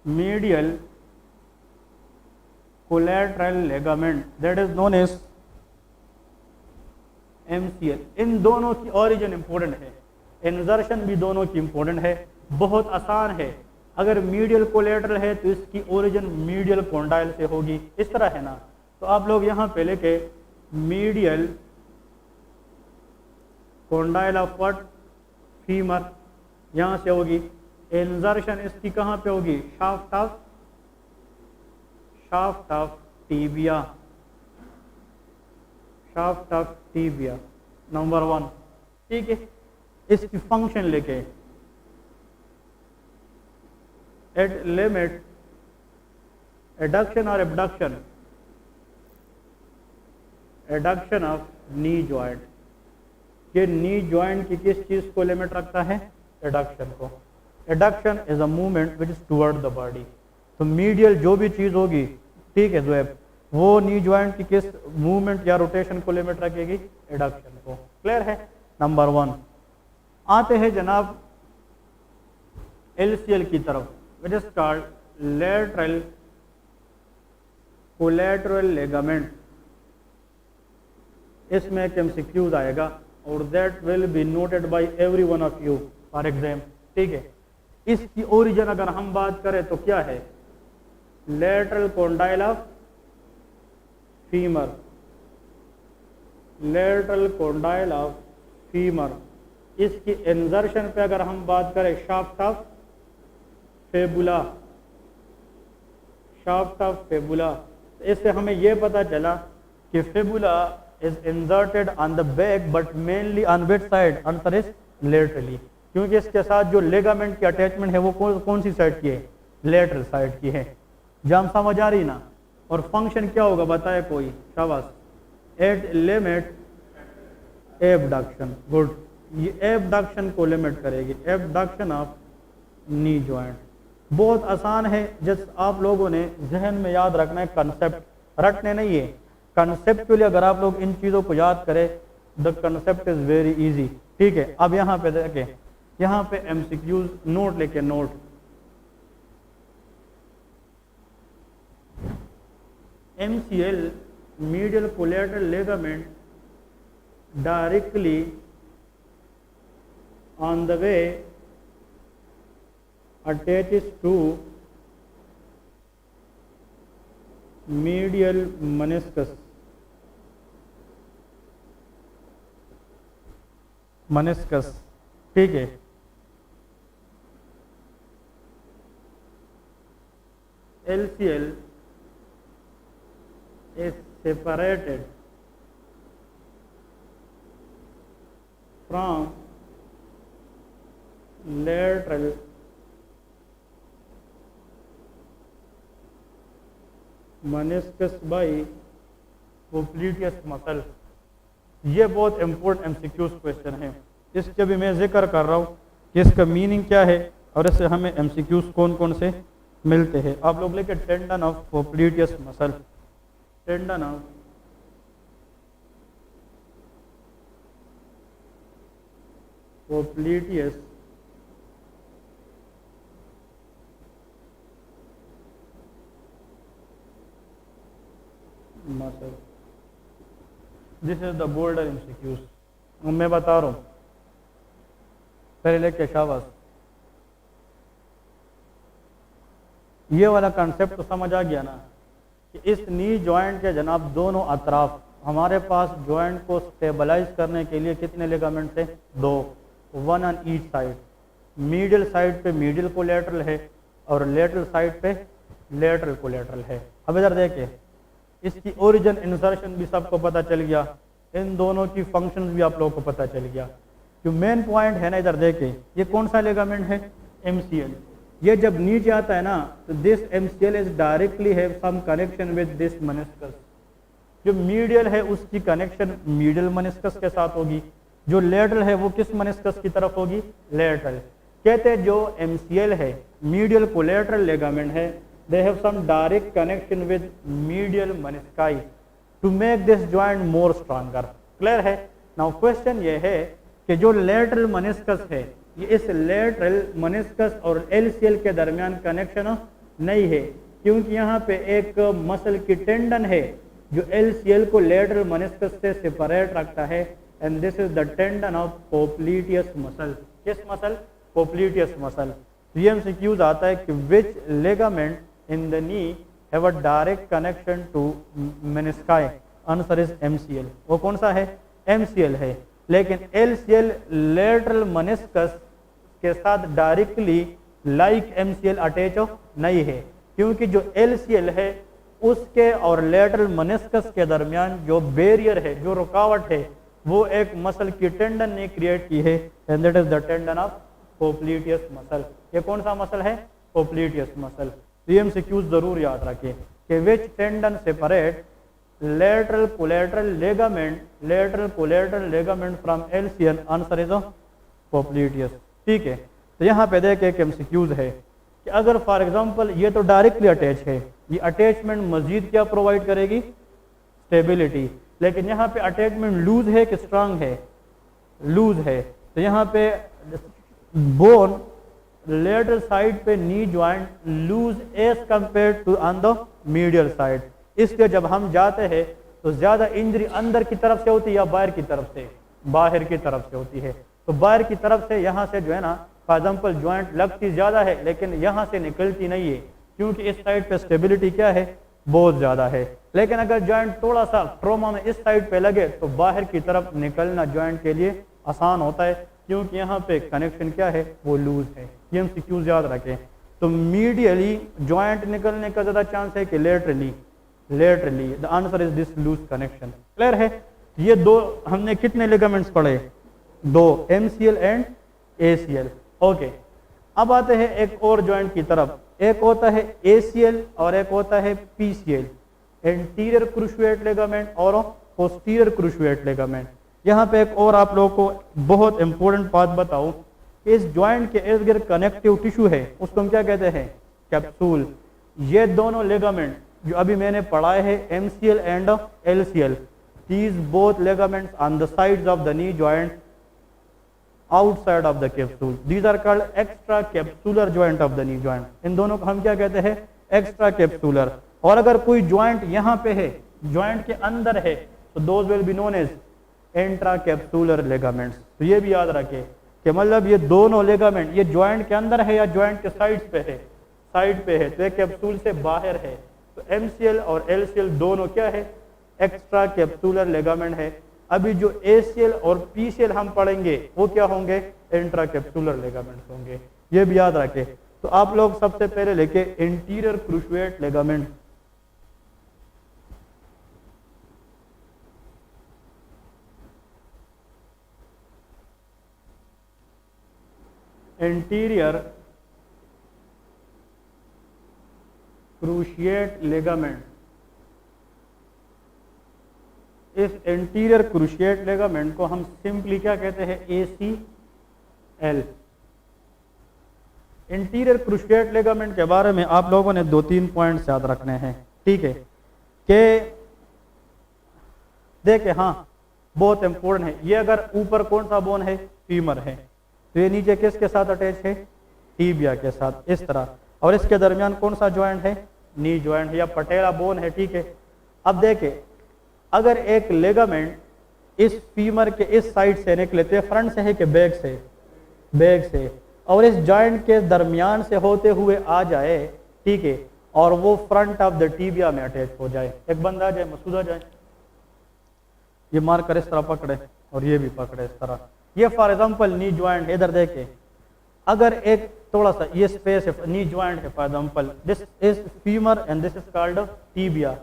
medial collateral ligament that is known as MCL. इन दोनों की ओरिजिन इंपॉर्टेंट है, इंजर्शन भी दोनों की इंपॉर्टेंट है, बहुत आसान है. अगर मीडियल कोलैटरल है तो इसकी ओरिजिन मीडियल कॉन्डाइल से होगी, इस तरह है ना. तो आप लोग यहाँ पे लेके medial condyle of what, femur, यहाँ से होगी. इंजर्शन इसकी कहाँ पे होगी, shaft of tibia, shaft of tibia. Number 1. ठीक है. इसकी फंक्शन लेके एट लिमिट एडक्शन और abduction, adduction of knee joint. ये नी जॉइंट की किस चीज को लिमिट रखता है, एडक्शन को. Adduction is a movement which is toward the body. तो मीडियल जो भी चीज होगी, ठीक है ज़ुएब, वो नी जॉइंट की किस मूवमेंट या रोटेशन को लिमिट रखेगी, एडक्शन को. क्लियर है. नंबर 1. आते हैं जनाब LCL की तरफ, which is called lateral collateral ligament. इसमें एक MCQs आएगा और that will be noted bye every one of you for exam. ठीक है. इसकी ओरिजिन अगर हम बात करें तो क्या है, lateral condyle of femur, lateral condyle of femur. इसकी इंजर्शन पे अगर हम बात करें, shaft of fibula, shaft of fibula. इससे हमें यह पता चला कि fibula is inserted on the back but mainly on which side, answer is laterally. क्योंकि इसके साथ जो लेगामेंट की अटैचमेंट है वो कौन सी साइड की है, लेटरल साइड की है. जाम समझ आ रही ना. और फंक्शन क्या होगा बताए कोई, शाबाश. It limit abduction. गुड. ये एबडक्शन को लिमिट करेगी, एबडक्शन ऑफ नी जॉइंट. बहुत आसान है, जिस आप लोगों ने जहन में याद रखना है, कंसेप्ट रटने नहीं है. कंसेप्चुअली अगर आप लोग इन चीज़ों को याद करें, the concept is very easy. ठीक है. अब यहाँ पे देखें, यहाँ पे MCQs नोट लेके, note. MCL medial collateral ligament directly on the way attaches to medial meniscus, meniscus. ठीक है. LCL is separated from lateral meniscus by popliteus muscle. ये बहुत इंपॉर्टेंट MCQs क्वेश्चन है. इसके भी मैं जिक्र कर रहा हूँ कि इसका मीनिंग क्या है और इससे हमें MCQs कौन कौन से मिलते हैं. आप लोग लेके tendon of popliteus muscle, tendon of popliteus muscle. This is the bolder MCQs. मैं बता रहा हूँ पहले लेके, शाबाश. ये वाला कंसेप्ट तो समझ आ गया ना कि इस नी जॉइंट के जनाब दोनों अतराफ हमारे पास जॉइंट को स्टेबलाइज करने के लिए कितने लिगामेंट्स हैं, 2, 1 on each side. Medial side पे मीडियल कोलैटरल है और लेटरल साइड पे लेटरल कोलैटरल है. अब इधर देखें, इसकी ओरिजिन इंसर्शन भी सबको पता चल गया, इन दोनों की फंक्शंस भी आप लोगों को पता चल गया. जो मेन पॉइंट है ना, इधर देखे, ये कौन सा लिगामेंट है, MCL। ये जब नीचे आता है ना तो this MCL is directly have some connection with this meniscus. जो मीडियल है उसकी कनेक्शन मीडियल मेनिस्कस के साथ होगी, जो लेटरल है वो किस मेनिस्कस की तरफ होगी, लेटरल। कहते हैं जो MCL है मीडियल कोलेटरल लिगामेंट है, they have some direct connection with medial menisci to make this joint more stronger. Clear है। नाउ क्वेश्चन ये है कि जो लेटरल मेनिस्कस है, ये इस लेटरल मेनिस्कस और LCL के दरमियान कनेक्शन नहीं है, क्योंकि यहाँ पे एक मसल की टेंडन है जो LCL को लेटरल मेनिस्कस से सेपरेट रखता है, and this is the tendon of popliteus muscle. किस मसल, पोप्लीटियस मसल। MCQs आता है कि which ligament in the knee have a direct connection to menisci, answer is MCL। वो कौन सा है, MCL है। लेकिन LCL लेटरल मेनिस्कस के साथ डायरेक्टली लाइक MCL अटैच नहीं है, क्योंकि जो LCL है उसके और लेटरल मेनिस्कस के दरमियान जो बैरियर है, जो रुकावट है, वो एक मसल की टेंडन ने क्रिएट की है, and that is the tendon of popliteus muscle. ये कौन सा मसल है, पोप्लीटियस मसल। MCQs जरूर याद रखें कि which tendon separate lateral collateral ligament from LCL, answer is popliteus. ठीक है। तो यहाँ पे देख एक MCQs है कि अगर फॉर एग्जांपल ये तो डायरेक्टली अटैच है, ये अटैचमेंट मजीद क्या प्रोवाइड करेगी, स्टेबिलिटी। लेकिन यहाँ पे अटैचमेंट लूज है कि स्ट्रांग है, लूज है। तो यहाँ पे बोन लेटरल साइड पे knee joint loose as compare to on the medial side. इसलिए जब हम जाते हैं तो ज्यादा इंजरी अंदर की तरफ से होती है या बाहर की तरफ से, बाहर की तरफ से होती है। तो बाहर की तरफ से यहाँ से जो है ना फॉर एग्जाम्पल ज्वाइंट लगती ज्यादा है, लेकिन यहाँ से निकलती नहीं है, क्योंकि इस साइड पे स्टेबिलिटी क्या है, बहुत ज्यादा है। लेकिन अगर ज्वाइंट थोड़ा सा ट्रोमा में इस साइड पे लगे तो बाहर की तरफ निकलना ज्वाइंट के लिए आसान होता है, क्योंकि यहाँ पे कनेक्शन क्या है, वो लूज है। ये MCQs याद रखें। तो मीडियली ज्वाइंट निकलने का ज्यादा चांस है कि laterally, the answer is this loose connection. Clear है। ये दो हमने कितने लिगामेंट्स पढ़े, दो, MCL एंड ACL। ओके। अब आते हैं एक और ज्वाइंट की तरफ, एक होता है ACL और एक होता है PCL, एंटीरियर क्रूशिएट लिगामेंट और पोस्टीरियर क्रूशिएट लिगामेंट। यहाँ पे एक और आप लोगों को बहुत इंपॉर्टेंट बात बताऊं, इस ज्वाइंट के इर्द गिर्द कनेक्टिव टिश्यू है, उसको हम क्या कहते हैं, कैप्सूल। ये दोनों लिगामेंट जो अभी मैंने पढ़ाए हैं MCL and LCL, these both ligaments on the sides of the knee joint outside of the capsule, these are called extracapsular joint of the knee joint। इन दोनों को हम क्या कहते हैं, एक्स्ट्रा कैप्सूलर। और अगर कोई ज्वाइंट यहाँ पे है, ज्वाइंट के अंदर है, तो those will be known as intracapsular ligaments. तो ये भी याद रखें कि मतलब ये दोनों लिगामेंट ये ज्वाइंट के अंदर है या ज्वाइंट के साइड पे है, साइड पे है, तो एक कैप्सूल से बाहर है। तो MCL और LCL दोनों क्या है, एक्स्ट्रा कैप्सूलर लिगामेंट है। अभी जो ACL और PCL हम पढ़ेंगे वो क्या होंगे, इंट्रा कैप्सूलर लिगामेंट्स होंगे। ये भी याद रखें। तो आप लोग सबसे पहले लेके interior cruciate ligament. Interior cruciate ligament, इस इंटीरियर क्रूशिएट लिगामेंट को हम सिंपली क्या कहते हैं, ACL। इंटीरियर क्रूशिएट लिगामेंट के बारे में आप लोगों ने 2-3 पॉइंट्स याद रखने हैं। ठीक है कि देखे, हाँ बहुत इंपॉर्टेंट है ये। अगर ऊपर कौन सा बोन है, फीमर है, तो ये नीचे किसके साथ अटैच है, टीबिया के साथ, इस तरह। और इसके दरमियान कौन सा ज्वाइंट है, नी ज्वाइंट है या पटेला बोन है। ठीक है। अब देखे, अगर एक लिगामेंट इस फीमर के इस साइड से निकले, तो फ्रंट से है कि बैक से, बैक से, और इस जॉइंट के दरमियान से होते हुए आ जाए, ठीक है, और वो फ्रंट ऑफ द टीबिया में अटैच हो जाए। एक बंदा आ जाए, मसूद आ जाए, ये मार्कर इस तरह पकड़े और ये भी पकड़े इस तरह। ये फॉर एग्जांपल नी ज्वाइंट, इधर देखे, अगर एक थोड़ा सा ये स्पेस है, नी ज्वाइंट है for example, this is femur and this is called tibia.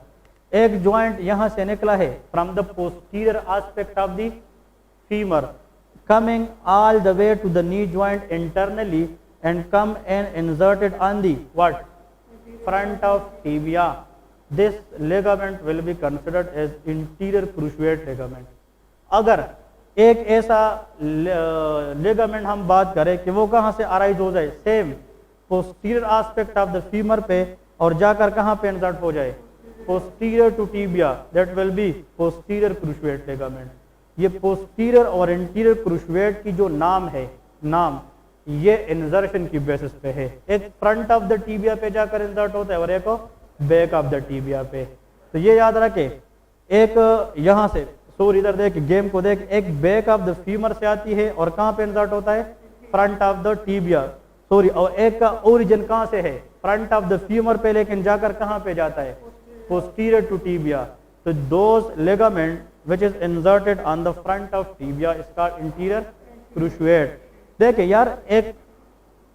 एक ज्वाइंट यहां से निकला है from the posterior aspect of the femur, coming all the way to the knee joint internally and come and inserted on the what? Front of tibia. This ligament will be considered as interior cruciate ligament. अगर एक ऐसा ligament हम बात करें कि वो कहाँ से अराइज हो जाए, same posterior aspect of the femur पे, और जाकर कहाँ पे इंसर्ट हो जाए, posterior to tibia, that will be posterior cruciate ligament. ये पोस्टीरियर और इंटीरियर क्रूशिएट की जो नाम है, नाम ये इंसर्शन की बेसिस पे है. एक फ्रंट ऑफ द टीबिया पे जाकर इंसर्ट होता है और एक बैक ऑफ द टीबिया पे. तो ये याद रखे, एक यहाँ से सॉरी इधर देख, गेम को देख, एक बैक ऑफ द फीमर से आती है और कहाँ पे इंसर्ट होता है, front of the tibia, sorry, और एक का ओरिजिन कहाँ से है, फ्रंट ऑफ द फीमर पे, लेकिन जाकर कहाँ पे जाता है, पोस्टीरियर टू टीबिया. तो those ligament which is inserted on the front of tibia is called anterior cruciate. देखिए यार, एक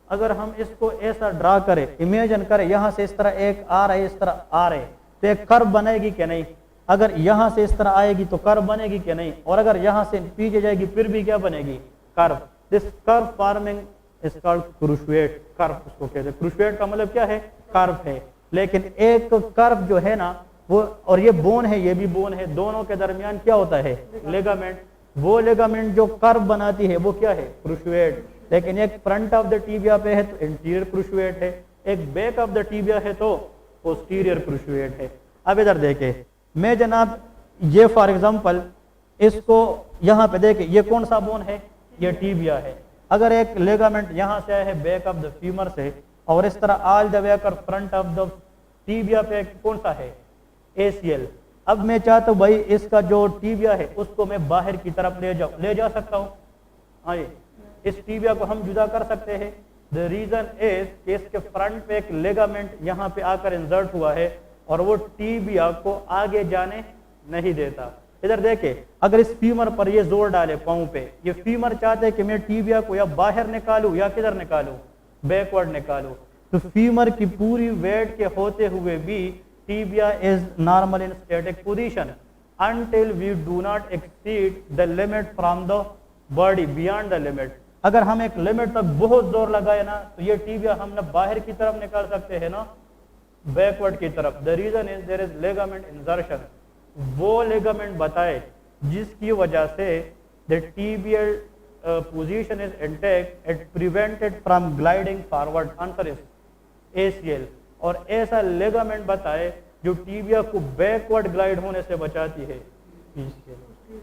अगर हम इसको ऐसा ड्रा करें, इमेजिन करें, यहाँ से इस तरह एक आ रहा है, इस तरह आ रहे, तो एक कर्व बनेगी कि नहीं? अगर यहाँ से इस तरह आएगी तो कर्व बनेगी कि नहीं? और अगर यहाँ से पीछे जाएगी फिर भी क्या बनेगी, curve. This curve forming is called cruciate. Curve उसको कहते हैं. क्रूशिएट का मतलब क्या है, कर्व है. लेकिन एक कर्व जो है ना वो, और ये बोन है, ये भी बोन है, दोनों के दरमियान क्या होता है, लिगामेंट. वो लिगामेंट जो कर्व बनाती है वो क्या है, क्रूशिएट. लेकिन एक फ्रंट ऑफ द टीबिया पे है तो इंटीरियर क्रूशिएट है, एक बैक ऑफ द टीबिया है तो पोस्टीरियर क्रूशिएट है. अब इधर देखे, मैं जनाब ये फॉर एग्जांपल इसको यहाँ पे देखे, ये कौन सा बोन है, ये टीबिया है. अगर एक लिगामेंट यहाँ से आया है बैक ऑफ द फीमर से और इस तरह ऑल द वे कर फ्रंट ऑफ द टीबिया पे कौन सा है, ACL. अब मैं चाहता हूँ भाई इसका जो टीबिया है उसको मैं बाहर की तरफ ले जाऊँ, ले जा सकता हूँ. हाँ, इस टीबिया को हम जुदा कर सकते हैं. द रीजन इज कि इसके फ्रंट पे एक लिगामेंट यहाँ पे आकर इंसर्ट हुआ है और वो टीबिया को आगे जाने नहीं देता. इधर देखे, अगर इस फीमर पर ये जोर डाले पाँव पे, ये फीमर चाहते हैं कि मैं टीबिया को या बाहर निकालूं या किधर निकालूं, बैकवर्ड निकालूं. तो फीमर की पूरी वेट के होते हुए भी tibia is normal in static position until we do not exceed the limit from the body beyond the limit. अगर हम एक लिमिट तक बहुत जोर लगाए ना तो ये टीबिया हम ना बाहर की तरफ निकाल सकते हैं ना बैकवर्ड की तरफ. The reason is there is ligament insertion. वो लिगामेंट बताए जिसकी वजह से the tibial position is intact, it prevented from gliding forward. Answer is ACL. और ऐसा लिगामेंट बताए जो टीबिया को बैकवर्ड ग्लाइड होने से बचाती है,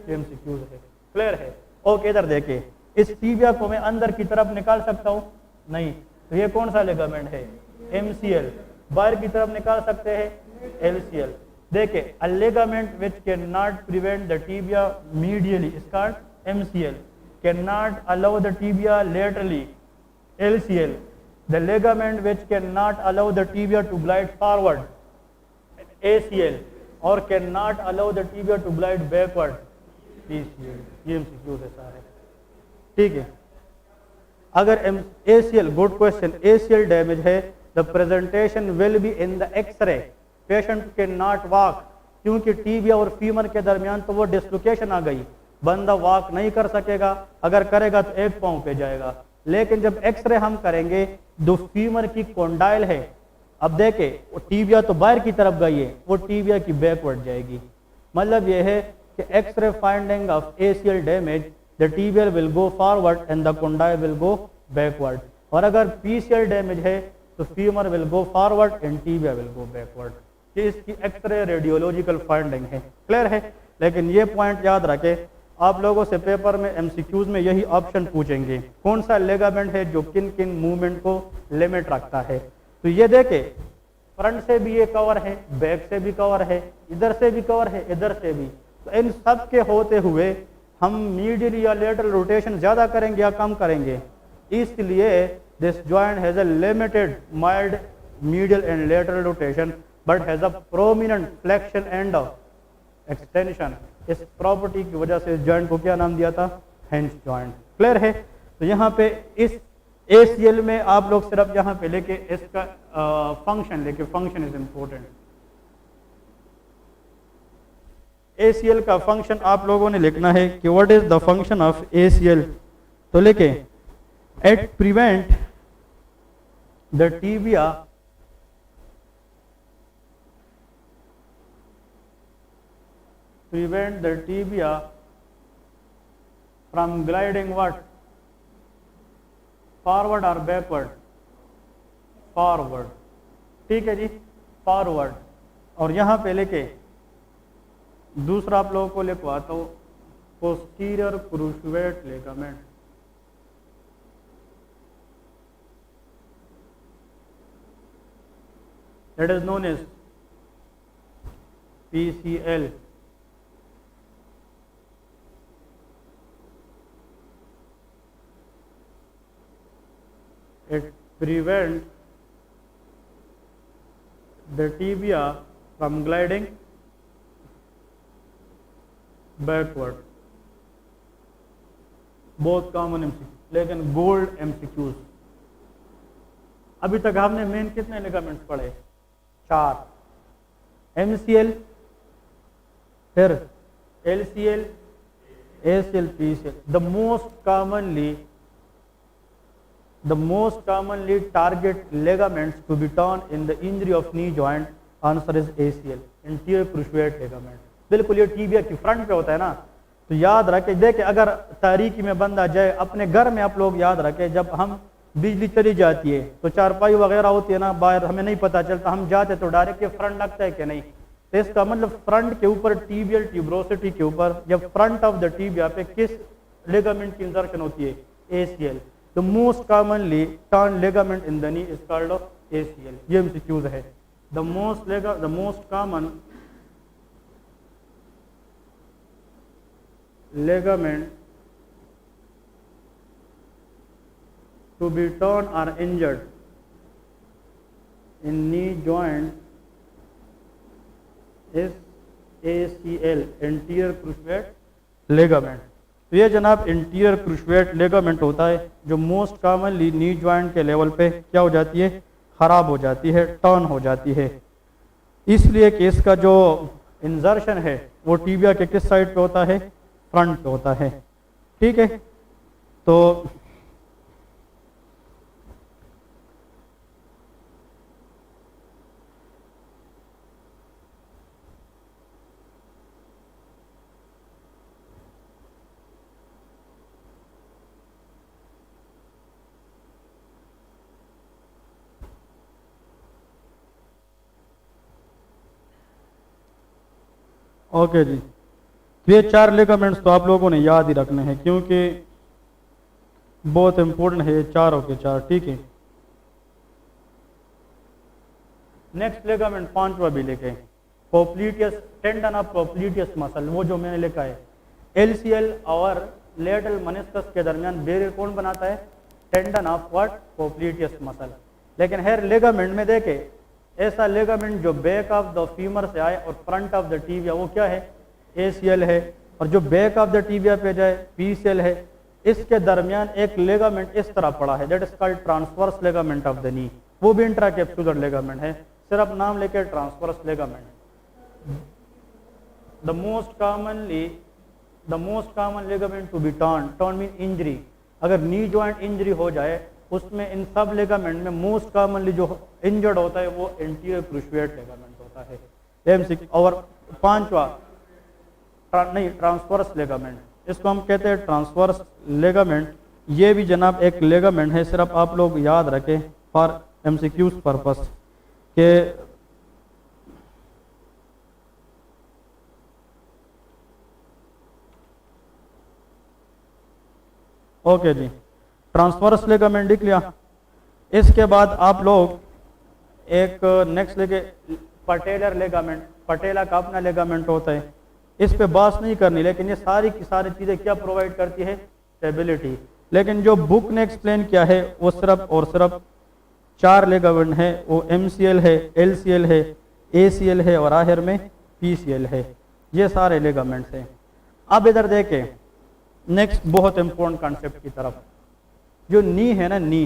MCQ है. क्लियर है? ओके, इधर देखिए, इस टीबिया को मैं अंदर की तरफ निकाल सकता हूँ नहीं, तो ये कौन सा लिगामेंट है, MCL. बाहर की तरफ निकाल सकते हैं, LCL. देखिए, a ligament which cannot prevent the tibia medially is called MCL, cannot allow the tibia laterally, LCL. The ligament which cannot allow the tibia to glide forward, ACL, or cannot allow the tibia to glide backward, PCL. ये MCQ है सारे. ठीक है. अगर ACL, good question, ACL damage है, the presentation will be in the X-ray. Patient cannot walk, क्योंकि tibia और femur के दरमियान तो वो डिस्लोकेशन आ गई, बंदा वॉक नहीं कर सकेगा. अगर करेगा तो एक पाँव पे जाएगा. लेकिन जब एक्सरे हम करेंगे, जो फीमर की कोंडाइल है, अब देखे वो टीबिया तो बाहर की तरफ गई है, वो टीबिया की बैकवर्ड जाएगी. मतलब ये है कि x-ray finding of ACL damage, the tibial will go forward and the condyle will go backward. और अगर PCL डैमेज है तो femur will go forward and tibia will go backward. ये इसकी एक्सरे रेडियोलॉजिकल फाइंडिंग है. क्लियर है? लेकिन ये पॉइंट याद रखें, आप लोगों से पेपर में MCQs में यही ऑप्शन पूछेंगे, कौन सा लिगामेंट है जो किन किन मूवमेंट को लिमिट रखता है. तो ये देखे, फ्रंट से भी ये कवर है, बैक से भी कवर है, इधर से भी कवर है, इधर से भी. तो इन सब के होते हुए हम मीडियल या लेटरल रोटेशन ज्यादा करेंगे या कम करेंगे. इसलिए this joint has a limited mild medial and lateral rotation but has a prominent flexion and extension. इस प्रॉपर्टी की वजह से इस जॉइंट को क्या नाम दिया था, हिंज जॉइंट. क्लियर है? तो यहाँ पे इस ACL में आप लोग सिर्फ यहाँ पे लेके इसका फंक्शन लेके, फंक्शन इज इंपॉर्टेंट. ACL का फंक्शन आप लोगों ने लिखना है कि what is the function of ACL तो लेके it prevent the tibia from gliding what? Forward or backward? Forward. ठीक है जी, फॉरवर्ड। और यहां पे लेके दूसरा आप लोगों को लिखवाता हूं, posterior cruciate ligament. That is known as PCL. It prevents the tibia from gliding backward. बहुत कॉमन एमसीक्यू, लेकिन गोल्ड एमसीक्यूज। अभी तक हमने मेन कितने लिगामेंट्स पढ़े? 4। MCL, फिर LCL, ACL, PCL। The most commonly target ligaments to be torn in the injury of knee joint, answer is ACL, anterior cruciate ligament। बिल्कुल ये टीबिया की फ्रंट पे होता है ना, तो याद रखे। देखे अगर तारीकी में बंदा जाए, अपने घर में आप लोग याद रखे, जब हम बिजली चली जाती है तो चारपाई वगैरह होती है ना बाहर, हमें नहीं पता चलता, हम जाते तो डायरेक्ट फ्रंट लगता है कि नहीं। तो इसका मतलब फ्रंट के ऊपर टीबियल ट्यूबरोसिटी के ऊपर या फ्रंट ऑफ द टीबिया पे किस लिगामेंट की इंसर्शन होती है? ACL। The most commonly turn ligament in the knee is called ACL। ये एमसीक्यूज है। The most common ligament to be torn or injured in knee joint is ACL, anterior cruciate ligament। तो ये जनाब interior cruciate ligament होता है जो most commonly नी joint के level पे क्या हो जाती है? खराब हो जाती है, टर्न हो जाती है। इसलिए कि इसका जो इंजर्शन है वो टीबिया के किस साइड पे होता है? फ्रंट पे होता है। ठीक है, तो ओके जी, तो ये 4 लिगामेंट्स तो आप लोगों ने याद ही रखने हैं क्योंकि बहुत इंपॉर्टेंट है ये चारों के 4। ठीक है, नेक्स्ट लिगामेंट 5वां भी लिखे, पोप्लिटियस टेंडन ऑफ पोप्लिटियस मसल। वो जो मैंने लिखा है LCL और लेटरल मेनिस्कस के दरमियान बैरियर कौन बनाता है? Tendon of what? Popliteus muscle. लेकिन हेयर लिगामेंट में देखे ऐसा लिगामेंट जो बैक ऑफ द फीमर से आए और फ्रंट ऑफ द टीबिया, वो क्या है? ACL है। और जो बैक ऑफ द टीबिया पे जाए PCL है। इसके दरमियान एक लिगामेंट इस तरह पड़ा है, that is called transverse ligament of the knee. वो भी इंट्राकैप्सुलर लिगामेंट है, सिर्फ नाम लेके transverse ligament. The most common ligament to be torn mean injury. अगर नी जॉइंट इंजरी हो जाए उसमें इन सब लिगामेंट में मोस्ट कॉमनली जो इंजर्ड होता है वो एंटीरियर क्रूशिएट लिगामेंट होता है। और 5वां ट्रांसवर्स लिगामेंट, इसको हम कहते हैं ट्रांसवर्स लिगामेंट। ये भी जनाब एक लिगामेंट है, सिर्फ आप लोग याद रखें फॉर MCQs पर्पस के ओके जी, ट्रांसवर्स लिगामेंट लिख लिया। इसके बाद आप लोग एक नेक्स्ट लेके पटेलर लिगामेंट। पटेला का अपना लिगामेंट होता है, इस पे बात नहीं करनी, लेकिन ये सारी की सारी चीजें क्या प्रोवाइड करती है? स्टेबिलिटी। लेकिन जो बुक ने एक्सप्लेन किया है वो सिर्फ और सिर्फ 4 लिगामेंट है, वो MCL है, LCL है, ACL है और आखिर में PCL है। ये सारे लिगामेंट्स हैं। अब इधर देखें नेक्स्ट बहुत इंपॉर्टेंट कॉन्सेप्ट की तरफ, जो नी है ना, नी,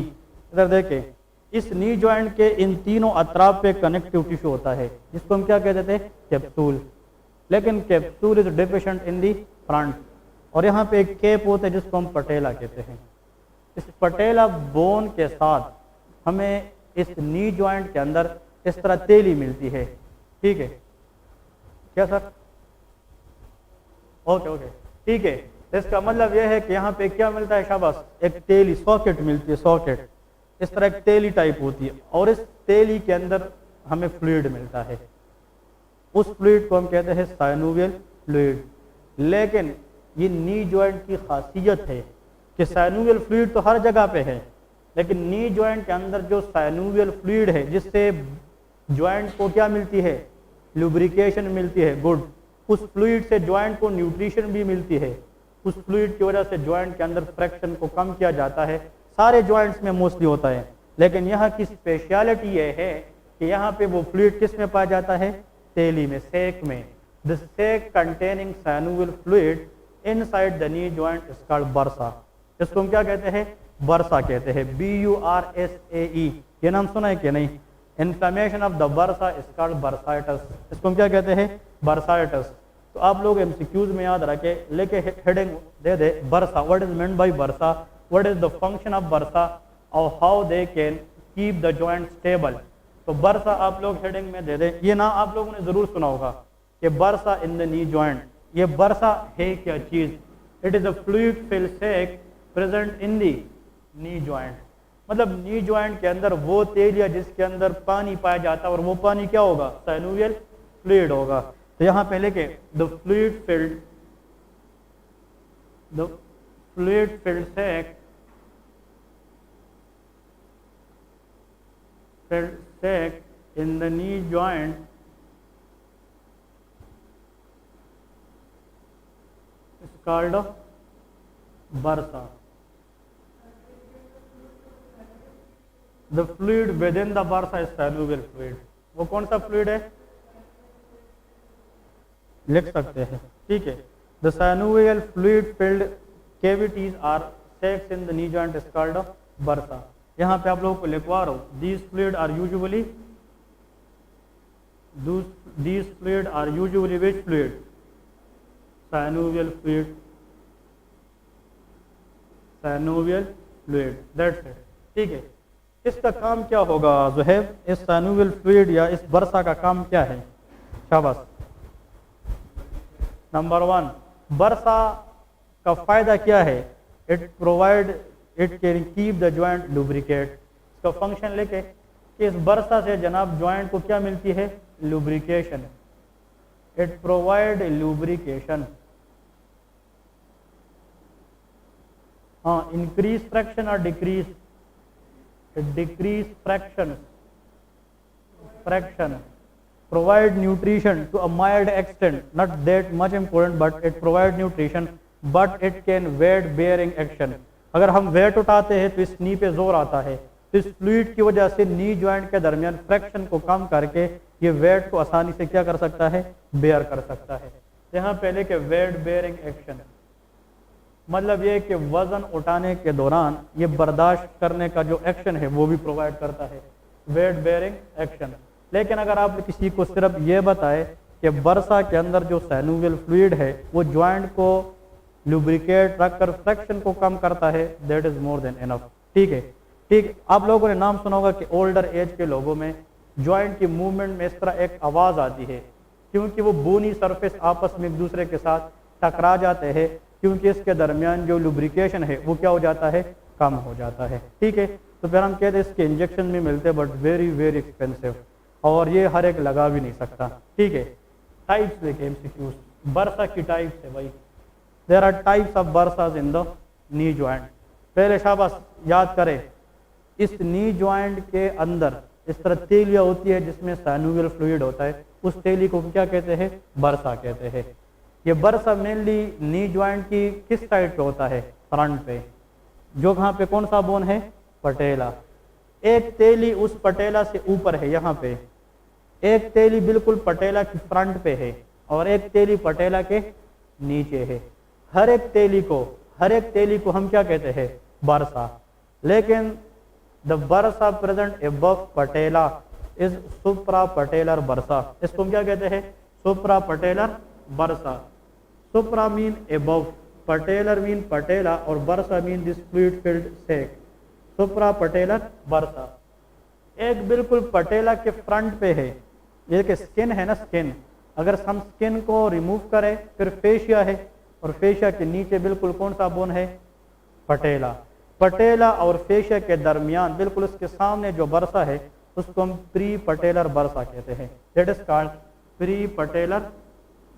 इधर देखें, इस नी जॉइंट के इन तीनों अतराफ पे कनेक्टिव टिश्यू होता है जिसको हम क्या कहते थे? कैप्सूल। लेकिन capsule is deficient in the front. और यहाँ पे एक केप होता है जिसको हम पटेला कहते हैं। इस पटेला बोन के साथ हमें इस नी जॉइंट के अंदर इस तरह तेली मिलती है, ठीक है क्या सर? ओके ओके ठीक है। इसका मतलब यह है कि यहाँ पे क्या मिलता है शाबाश, एक तेली सॉकेट मिलती है, सॉकेट इस तरह एक तेली टाइप होती है, और इस तेली के अंदर हमें फ्लूइड मिलता है। उस फ्लूइड को हम कहते हैं साइनोवियल फ्लूइड। लेकिन ये नी जॉइंट की खासियत है कि साइनोवियल फ्लूइड तो हर जगह पे है, लेकिन नी जॉइंट के अंदर जो साइनोवियल फ्लूइड है जिससे जॉइंट को क्या मिलती है, लुब्रिकेशन मिलती है, गुड। उस फ्लूइड से जॉइंट को न्यूट्रिशन भी मिलती है। उस फ्लूइड की वजह से जॉइंट के अंदर फ्रैक्शन को कम किया जाता है। सारे जॉइंट्स में मोस्टली होता है, लेकिन यहाँ की स्पेशलिटी ये है कि यहाँ पे वो फ्लूइड किस में पाया जाता है, तेली में, सेक में। The sake containing synovial fluid inside the knee joint is called bursa. इसको हम क्या कहते हैं, बर्सा कहते हैं, BURSAE। ये नाम सुना है कि नहीं? Inflammation of the bursa is called bursitis. इसको हम क्या कहते हैं, बर्साइटिस। तो आप लोग MCQs में याद रखे, लेके हेडिंग दे दे bursa, what is meant by bursa, what is the function of bursa और how they can keep the joint stable. तो बर्सा आप लोग हेडिंग में दे दे। ये ना आप लोगों ने जरूर सुना होगा कि bursa in the knee joint. ये बर्सा है क्या चीज? It is a fluid fill sac present in the knee joint. मतलब नी जॉइंट के अंदर वो तेलिया जिसके अंदर पानी पाया जाता है, और वो पानी क्या होगा, साइनोवियल फ्लूइड होगा। तो यहाँ पे लेके the fluid filled sac in the knee joint is called bursa. The fluid within the bursa is synovial fluid. वो कौन सा फ्लूइड है, लिख सकते हैं, ठीक है। The synovial fluid filled cavities or sacs in the knee joint is called bursa. यहाँ पे आप लोगों को लिखवा रहा हूँ, these fluid are usually which fluid, synovial fluid, that's it, ठीक है। इसका काम क्या होगा ज़ुहैब, इस साइनोवियल फ्लूइड या इस बर्सा का काम क्या है? शाबाश। नंबर 1, बर्सा का फायदा क्या है? It can keep the joint lubricate. इसका फंक्शन लेके कि इस बर्सा से जनाब जॉइंट को क्या मिलती है, लुब्रिकेशन। It provide lubrication. हाँ, इंक्रीज फ्रैक्शन और decrease, fraction, provide nutrition to a mild extent, not that much important, but it provide nutrition, but it can weight bearing action। अगर हम वेट उठाते हैं तो इस नी पे जोर आता है, तो इस फ्लूइड की वजह से नी जॉइंट के दरमियान फ्रैक्शन को कम करके ये वेट को आसानी से क्या कर सकता है, बेयर कर सकता है। यहाँ पहले के वेट बेयरिंग एक्शन मतलब ये कि वजन उठाने के दौरान ये बर्दाश्त करने का जो एक्शन है वो भी प्रोवाइड करता है, वेट बेयरिंग एक्शन। लेकिन अगर आप किसी को सिर्फ ये बताए कि बर्सा के अंदर जो साइनोवियल फ्लूइड है वो जॉइंट को लुब्रिकेट रखकर फ्रैक्शन को कम करता है, that is more than enough. ठीक है, ठीक। आप लोगों ने नाम सुना होगा कि ओल्डर एज के लोगों में जॉइंट की मूवमेंट में इस तरह एक आवाज़ आती है, क्योंकि वो बोनी सरफेस आपस में एक दूसरे के साथ टकरा जाते हैं, क्योंकि इसके दरमियान जो लुब्रिकेशन है वो क्या हो जाता है, कम हो जाता है। ठीक है, तो फिर हम कहते हैं इसके इंजेक्शन भी मिलते हैं, बट वेरी वेरी एक्सपेंसिव, और ये हर एक लगा भी नहीं सकता। ठीक है, टाइप्स देखें MCQs, बर्सा की टाइप्स है भाई, there are types of bursas in the knee joint. पहले शाबाश याद करें, इस नी जॉइंट के अंदर इस तरह तेलिया होती है जिसमें साइनोवियल फ्लूइड होता है, उस तेली को क्या कहते हैं, बर्सा कहते हैं। ये बर्सा मेनली नी जॉइंट की किस साइड पे होता है, फ्रंट पे, जो कहाँ पे कौन सा बोन है, पटेला। एक तेली उस पटेला से ऊपर है यहाँ पे, एक तेली बिल्कुल पटेला की फ्रंट पे है, और एक तेली पटेला के नीचे है। हर एक तेली को हम क्या कहते हैं, बर्सा। लेकिन the bursa present above patella is supra patellar bursa. इसको हम क्या कहते हैं, supra patellar bursa. Supra mean above, patellar mean patella और bursa mean this fluid filled sac, supra patellar bursa. एक बिल्कुल पटेला के फ्रंट पे है, ये कि स्किन है ना, स्किन, अगर हम स्किन को रिमूव करें फिर फेशिया है, और फेशिया के नीचे बिल्कुल कौन सा बोन है, पटेला। पटेला और फेशिया के दरमियान बिल्कुल उसके सामने जो बर्सा है उसको हम प्री पटेलर बर्सा कहते हैं, that is called pre patellar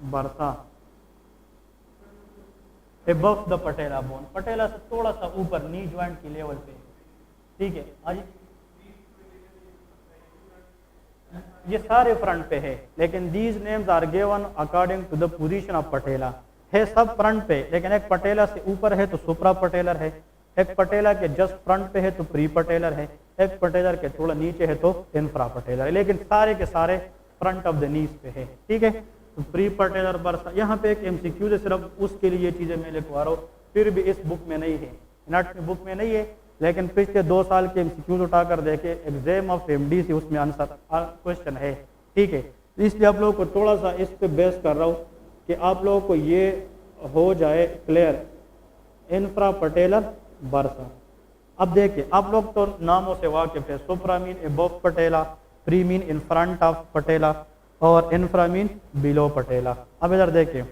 bursa, above the patella bone, patella से थोड़ा सा ऊपर नी ज्वाइंट की लेवल पे, ठीक है। आज ये सारे फ्रंट पे है, लेकिन these names are given according to the position of patella, है सब फ्रंट पे, लेकिन एक पटेला से ऊपर है तो सुप्रा पटेलर है, एक पटेला के जस्ट फ्रंट पे है तो प्री पटेलर है, एक पटेलर के थोड़ा नीचे है तो इंफ्रा पटेलर है, लेकिन सारे के सारे फ्रंट ऑफ द नीज पे है, ठीक है। तो प्री पटेलर बर्सा, यहाँ पे एक एमसीक्यू है, सिर्फ उसके लिए ये चीजें मैं लिखवा रहा हूँ, फिर भी इस बुक में नहीं है, नट की बुक में नहीं है, लेकिन पिछले 2 साल के एमसीक्यूज उठाकर देखे, एग्जाम ऑफ एमडी से उसमें आंसर क्वेश्चन है, ठीक है। इसलिए आप लोगों को थोड़ा सा इस पे बेस कर रहा हूँ कि आप लोगों को ये हो जाए क्लियर, इंफ्रा पटेलर बर्सा। अब देखिए आप लोग तो नामों से वाकिफ है, supra mean above patella, pre mean in front of patella, और इंफ्रा मीन बिलो पटेला। अब इधर देखिए,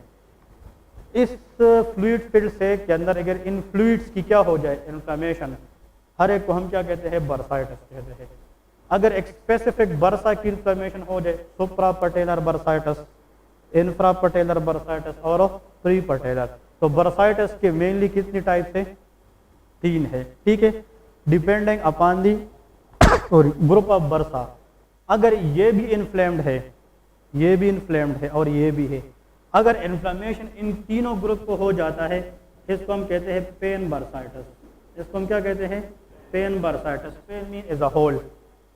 इस फ्लूइड फील्ड से के अंदर अगर इन फ्लूइड्स की क्या हो जाए, इन्फ्लेमेशन, हर एक को हम क्या कहते हैं, बर्साइटिस कहते हैं। अगर एक स्पेसिफिक बर्सा की इन्फ्लेमेशन हो जाए, supra patellar bursitis, infra patellar bursitis और प्री पटेलर, तो बर्साइटिस के मेनली कितनी टाइप है, 3 है, ठीक है, डिपेंडिंग अपॉन दी और ग्रुप ऑफ बर्सा। अगर ये भी इन्फ्लेम्ड है, ये भी इन्फ्लेम्ड है और ये भी है, अगर इन्फ्लेमेशन इन तीनों ग्रुप को हो जाता है, इसको हम कहते हैं पेन बर्साइटिस, इसको हम क्या कहते हैं, pan bursitis. Pan mean as a whole,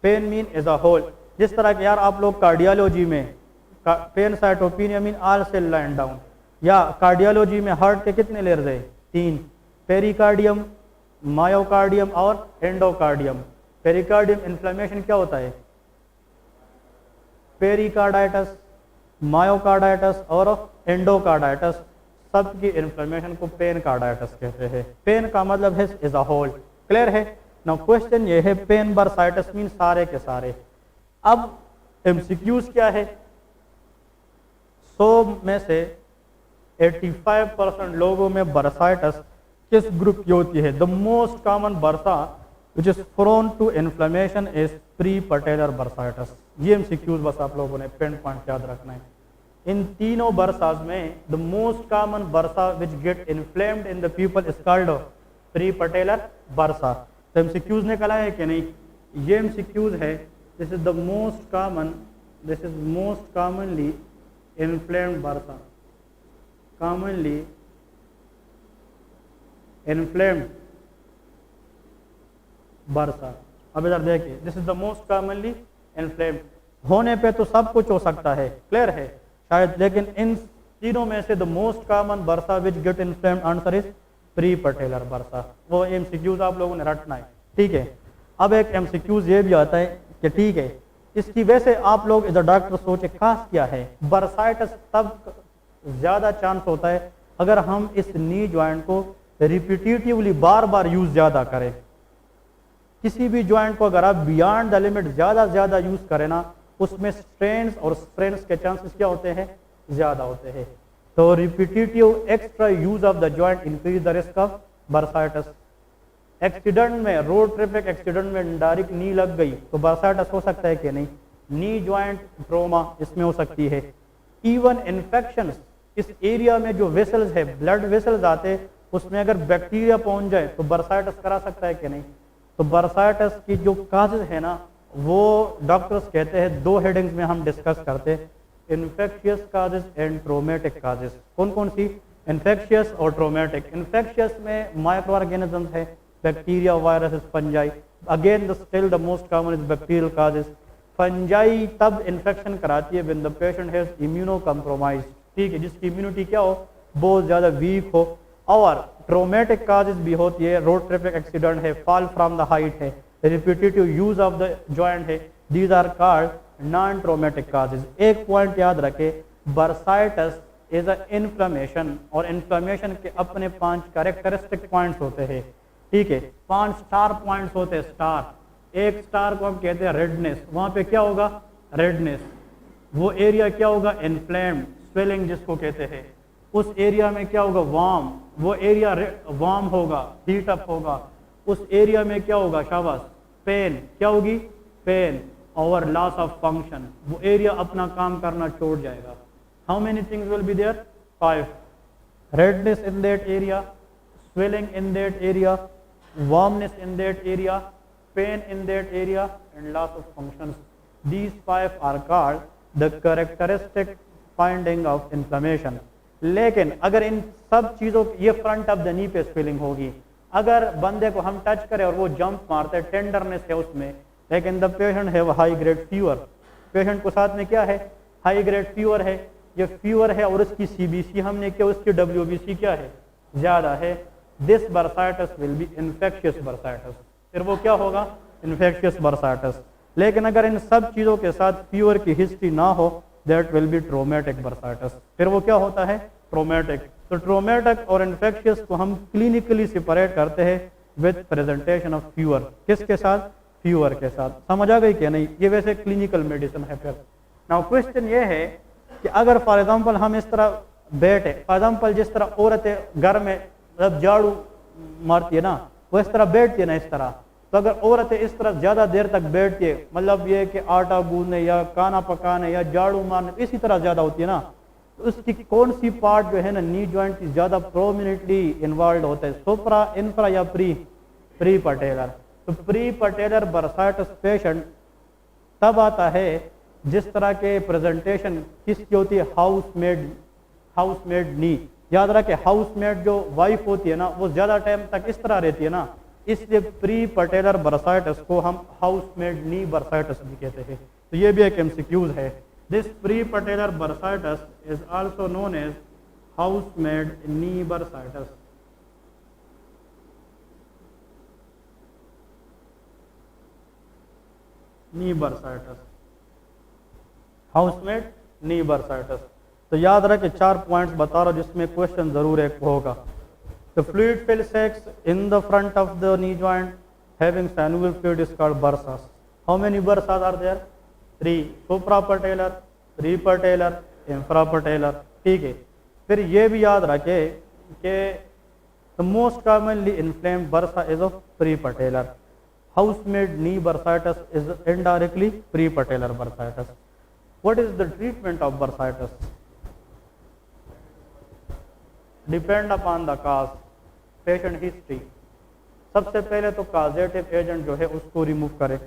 pan mean as a whole. जिस तरह के यार आप लोग कार्डियोलॉजी में pan cytopenia mean all cell line down, या कार्डियोलॉजी में हार्ट के कितने लेयर्स है, 3, पेरिकार्डियम, मायोकार्डियम और एंडोकार्डियम। पेरिकार्डियम इन्फ्लेमेशन क्या होता है, पेरिकार्डाइटिस, मायोकार्डाइटिस और एंडोकार्डाइटिस, सबकी इन्फ्लेमेशन को पेन कार्डाइटिस कहते हैं। पेन का मतलब है एज अ होल, क्लियर है। नाउ क्वेश्चन ये है, पेन बर्साइटिस मीन सारे के सारे। अब एमसीक्यूज क्या है, 100 में से 85% लोगों में बर्साइटिस किस ग्रुप की होती है, the most common bursa which is prone to inflammation is pre patellar bursitis. ये एमसीक्यूज बस आप लोगों ने पेन पॉइंट याद रखना है। इन तीनों बर्साज में the most common bursa which get inflamed in the people is called pre patellar bursa. तो एमसीक्यूज निकला है कि नहीं, ये एमसीक्यूज है, this is the most common, this is most commonly inflamed bursa, commonly inflamed bursa. अब इधर देखिए, this is the most commonly inflamed, होने पे तो सब कुछ हो सकता है, क्लियर है शायद, लेकिन इन तीनों में से the most common bursa which get inflamed answer is pre patellar bursa. वो एमसीक्यूज आप लोगों ने रटना है, ठीक है। अब एक एमसीक्यूज ये भी आता है कि ठीक है, इसकी वैसे आप लोग इधर डॉक्टर सोचे खास क्या है, बर्साइटिस तब ज्यादा चांस होता है अगर हम इस नी ज्वाइंट को रिपीटेटिवली बार बार यूज ज्यादा करें। किसी भी ज्वाइंट को अगर आप बियॉन्ड द लिमिट ज्यादा यूज करें ना, उसमें स्ट्रेन्स और स्ट्रेन्स के चांसेस क्या होते हैं, ज्यादा होते हैं। तो repetitive extra use of the joint increase the risk of bursitis. Accident में, रोड ट्रैफिक एक्सीडेंट में डायरेक्ट नी लग गई तो बर्साइटिस हो सकता है कि नहीं, नी ज्वाइंट ट्रोमा इसमें हो सकती है। इवन इन्फेक्शंस, इस एरिया में जो वेसल्स है, ब्लड वेसल्स आते, उसमें अगर बैक्टीरिया पहुंच जाए तो बर्साइटिस करा सकता है कि नहीं। तो बर्साइटिस की जो काजेज है ना, वो डॉक्टर्स कहते हैं 2 हेडिंग्स में हम डिस्कस करते हैं, infectious causes and traumatic causes. कौन कौन सी, इन्फेक्शियस और ट्रोमेटिक। इन्फेक्शियस में माइक्रो ऑर्गेनिजम्स है, bacteria, virus, fungi, again the still the most common is bacterial causes. Fungi तब इन्फेक्शन कराती है when the patient has immuno compromise, ठीक है, जिसकी इम्यूनिटी क्या हो, बहुत ज्यादा वीक हो। और ट्रोमेटिक काजेज भी होती है, रोड ट्रैफिक एक्सीडेंट है, फॉल फ्रॉम द हाइट है, repetitive use of the joint है, these are called non traumatic causes. एक पॉइंट याद रखे, बर्साइटिस इज अ इन्फ्लेमेशन, और इन्फ्लेमेशन के अपने 5 कैरेक्टरिस्टिक पॉइंट्स होते हैं, ठीक है, 5 स्टार पॉइंट्स होते हैं। स्टार, एक स्टार को हम कहते हैं रेडनेस, वहां पे क्या होगा, रेडनेस, वो एरिया क्या होगा, इन्फ्लेम्ड, स्वेलिंग जिसको कहते हैं। उस एरिया में क्या होगा, वार्म, वो एरिया वार्म होगा, हीट अप होगा। उस एरिया में क्या होगा, शाबाश, पेन, क्या होगी, पेन और लॉस ऑफ फंक्शन, वो एरिया अपना काम करना छोड़ जाएगा। How many things will be there, 5, redness in that area, swelling in that area, warmness in that area, pain in that area and loss of functions. These 5 are called the characteristic finding of inflammation. लेकिन अगर इन सब चीज़ों, ये front of the नी पे swelling होगी, अगर बंदे को हम टच करें और वो जंप मारते हैं, टेंडरनेस है उसमें, लेकिन द पेशेंट है हाई ग्रेड फीवर, पेशेंट को साथ में क्या है, हाई ग्रेड फीवर है, ये फीवर है और उसकी सीबीसी हमने क्या, उसकी डब्ल्यूबीसी क्या है, ज़्यादा है, this bursitis will be infectious bursitis, फिर वो क्या होगा, इन्फेक्शियस बर्साइटिस। लेकिन अगर इन सब चीज़ों के साथ फीवर की हिस्ट्री ना हो, that will B traumatic bursitis, फिर वो क्या होता है, ट्रोमेटिक। तो ट्रोमेटिक और इन्फेक्शियस को हम क्लिनिकली सेपरेट करते हैं विद प्रेजेंटेशन ऑफ फीवर, किसके साथ, फीवर के साथ। समझ आ गई क्या नहीं, ये वैसे क्लिनिकल मेडिसिन है। फिर नाउ क्वेश्चन ये है कि अगर फॉर एग्जांपल हम इस तरह बैठे, फॉर एग्जांपल जिस तरह औरतें घर में जब झाड़ू मारती है ना, वो इस तरह बैठती है ना, इस तरह, तो अगर औरतें इस तरह ज्यादा देर तक बैठती है, मतलब ये कि आटा गूंदने या खाना पकाने या झाड़ू मारने इसी तरह ज्यादा होती है ना, तो उसकी कौन सी पार्ट जो है ना नी जॉइंट की ज्यादा प्रोमिनेंटली इन्वॉल्व होता है, सुप्रा, इंफ्रा या प्री, प्री पटेलर। तो प्री पटेलर बर्साइटिस पेशेंट तब आता है जिस तरह के प्रेजेंटेशन किसकी होती है, हाउसमेड नी। याद रखें, हाउसमेड जो वाइफ होती है ना, वो ज्यादा टाइम तक इस तरह रहती है ना, इसलिए प्री पटेलर बर्साइटिस को हम हाउसमेड नी बर्साइटिस भी कहते हैं। तो ये भी एक एमसीक्यूज है। This pre patellar bursitis is also known as housemaid knee bursitis. Knee bursitis, housemaid knee bursitis. तो याद रखें 4 पॉइंट्स बता रहा हूं जिसमें क्वेश्चन जरूर एक होगा। The fluid fill sacs in the front of the knee joint having synovial fluid is called bursas. How many bursas are there? 3. Suprapatellar, prepatellar, infrapatellar. ठीक है। फिर ये भी याद रखें कि the most commonly inflamed bursa is of prepatellar. House-made knee bursitis is indirectly prepatellar bursitis. What is the treatment of bursitis? Depend upon the cause, patient history. सबसे पहले तो काजेटिव एजेंट जो है उसको रिमूव करें,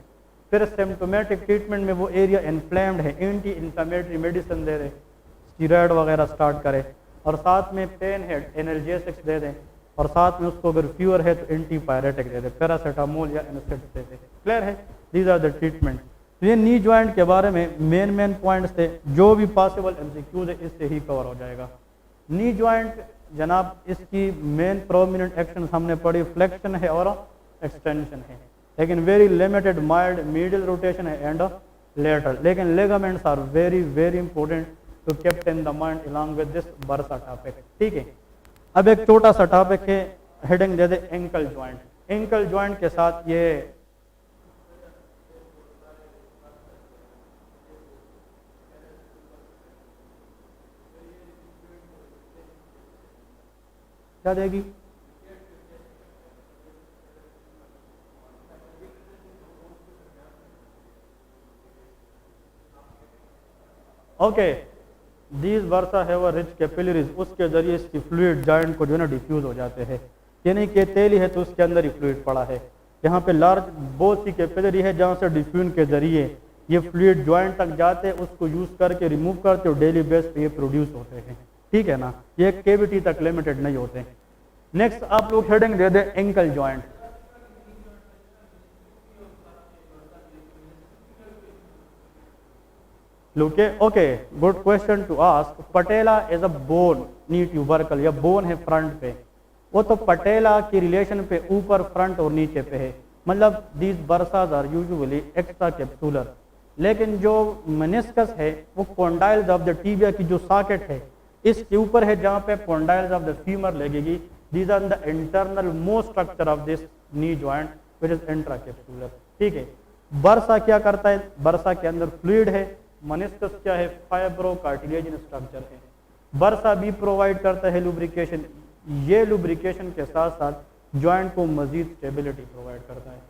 फिर सिम्टोमेटिक ट्रीटमेंट में वो एरिया इन्फ्लेम्ड है, एंटी इन्फ्लेमेटरी मेडिसिन दे दें, स्टीरॉयड वगैरह स्टार्ट करें, और साथ में पेन है एनर्जेसिक्स दे दें, और साथ में उसको अगर फीवर है तो एंटीपायरेटिक दे दें, पैरासीटामोल या एनेस्थेटिक दे दें। क्लियर है, दीज आर द ट्रीटमेंट। तो ये नी जॉइंट के बारे में मेन पॉइंट्स थे, जो भी पॉसिबल एमसीक्यूज है इससे ही कवर हो जाएगा। नी जॉइंट जनाब, इसकी मेन प्रोमिनेंट एक्शन हमने पढ़ी, फ्लेक्शन है और एक्सटेंशन है, लेकिन very limited mild middle rotation है एंड लेटरल। लेकिन ligaments are very important to keep in the mind along with this bursa topic. ठीक है, अब एक छोटा सा टॉपिक है, हेडिंग दे दे एंकल जॉइंट। एंकल जॉइंट के साथ ये क्या देगी, okay, these bursa have a rich capillaries, उसके जरिए इसकी फ्लूइड जॉइंट को जो है ना डिफ्यूज हो जाते हैं, यानी कि तेली है तो उसके अंदर ही फ्लूइड पड़ा है। यहाँ पे लार्ज बहुत सी कैपिलरी है जहाँ से डिफ्यूजन के जरिए ये फ्लूइड जॉइंट तक जाते हैं, उसको यूज करके रिमूव करते और डेली बेस पे ये प्रोड्यूस होते हैं। ठीक है ना, ये केविटी तक लिमिटेड नहीं होते। नेक्स्ट आप लोग हेडिंग दे दे ankle joint. Okay, good question to ask. Patella is a bone, knee tubercle, या बोन है फ्रंट पे, वो तो पटेला की रिलेशन पे ऊपर फ्रंट और नीचे पे है, मतलब these bursas are usually extra capsular. लेकिन जो मेनिस्कस है वो कॉन्डाइल्स ऑफ द टीबिया की जो सॉकेट है इसके ऊपर है जहाँ पे कॉन्डाइल्स ऑफ द फीमर लगेगी। These are the internal most structure of this knee joint which is intracapsular. ठीक है, बर्सा क्या करता है, बर्सा के अंदर फ्लूइड है, मेनिस्कस क्या है, फाइब्रो कार्टिलेजिन स्ट्रक्चर है। बर्सा भी प्रोवाइड करता है लुब्रिकेशन, ये लुब्रिकेशन के साथ साथ जॉइंट को मजीद स्टेबिलिटी प्रोवाइड करता है।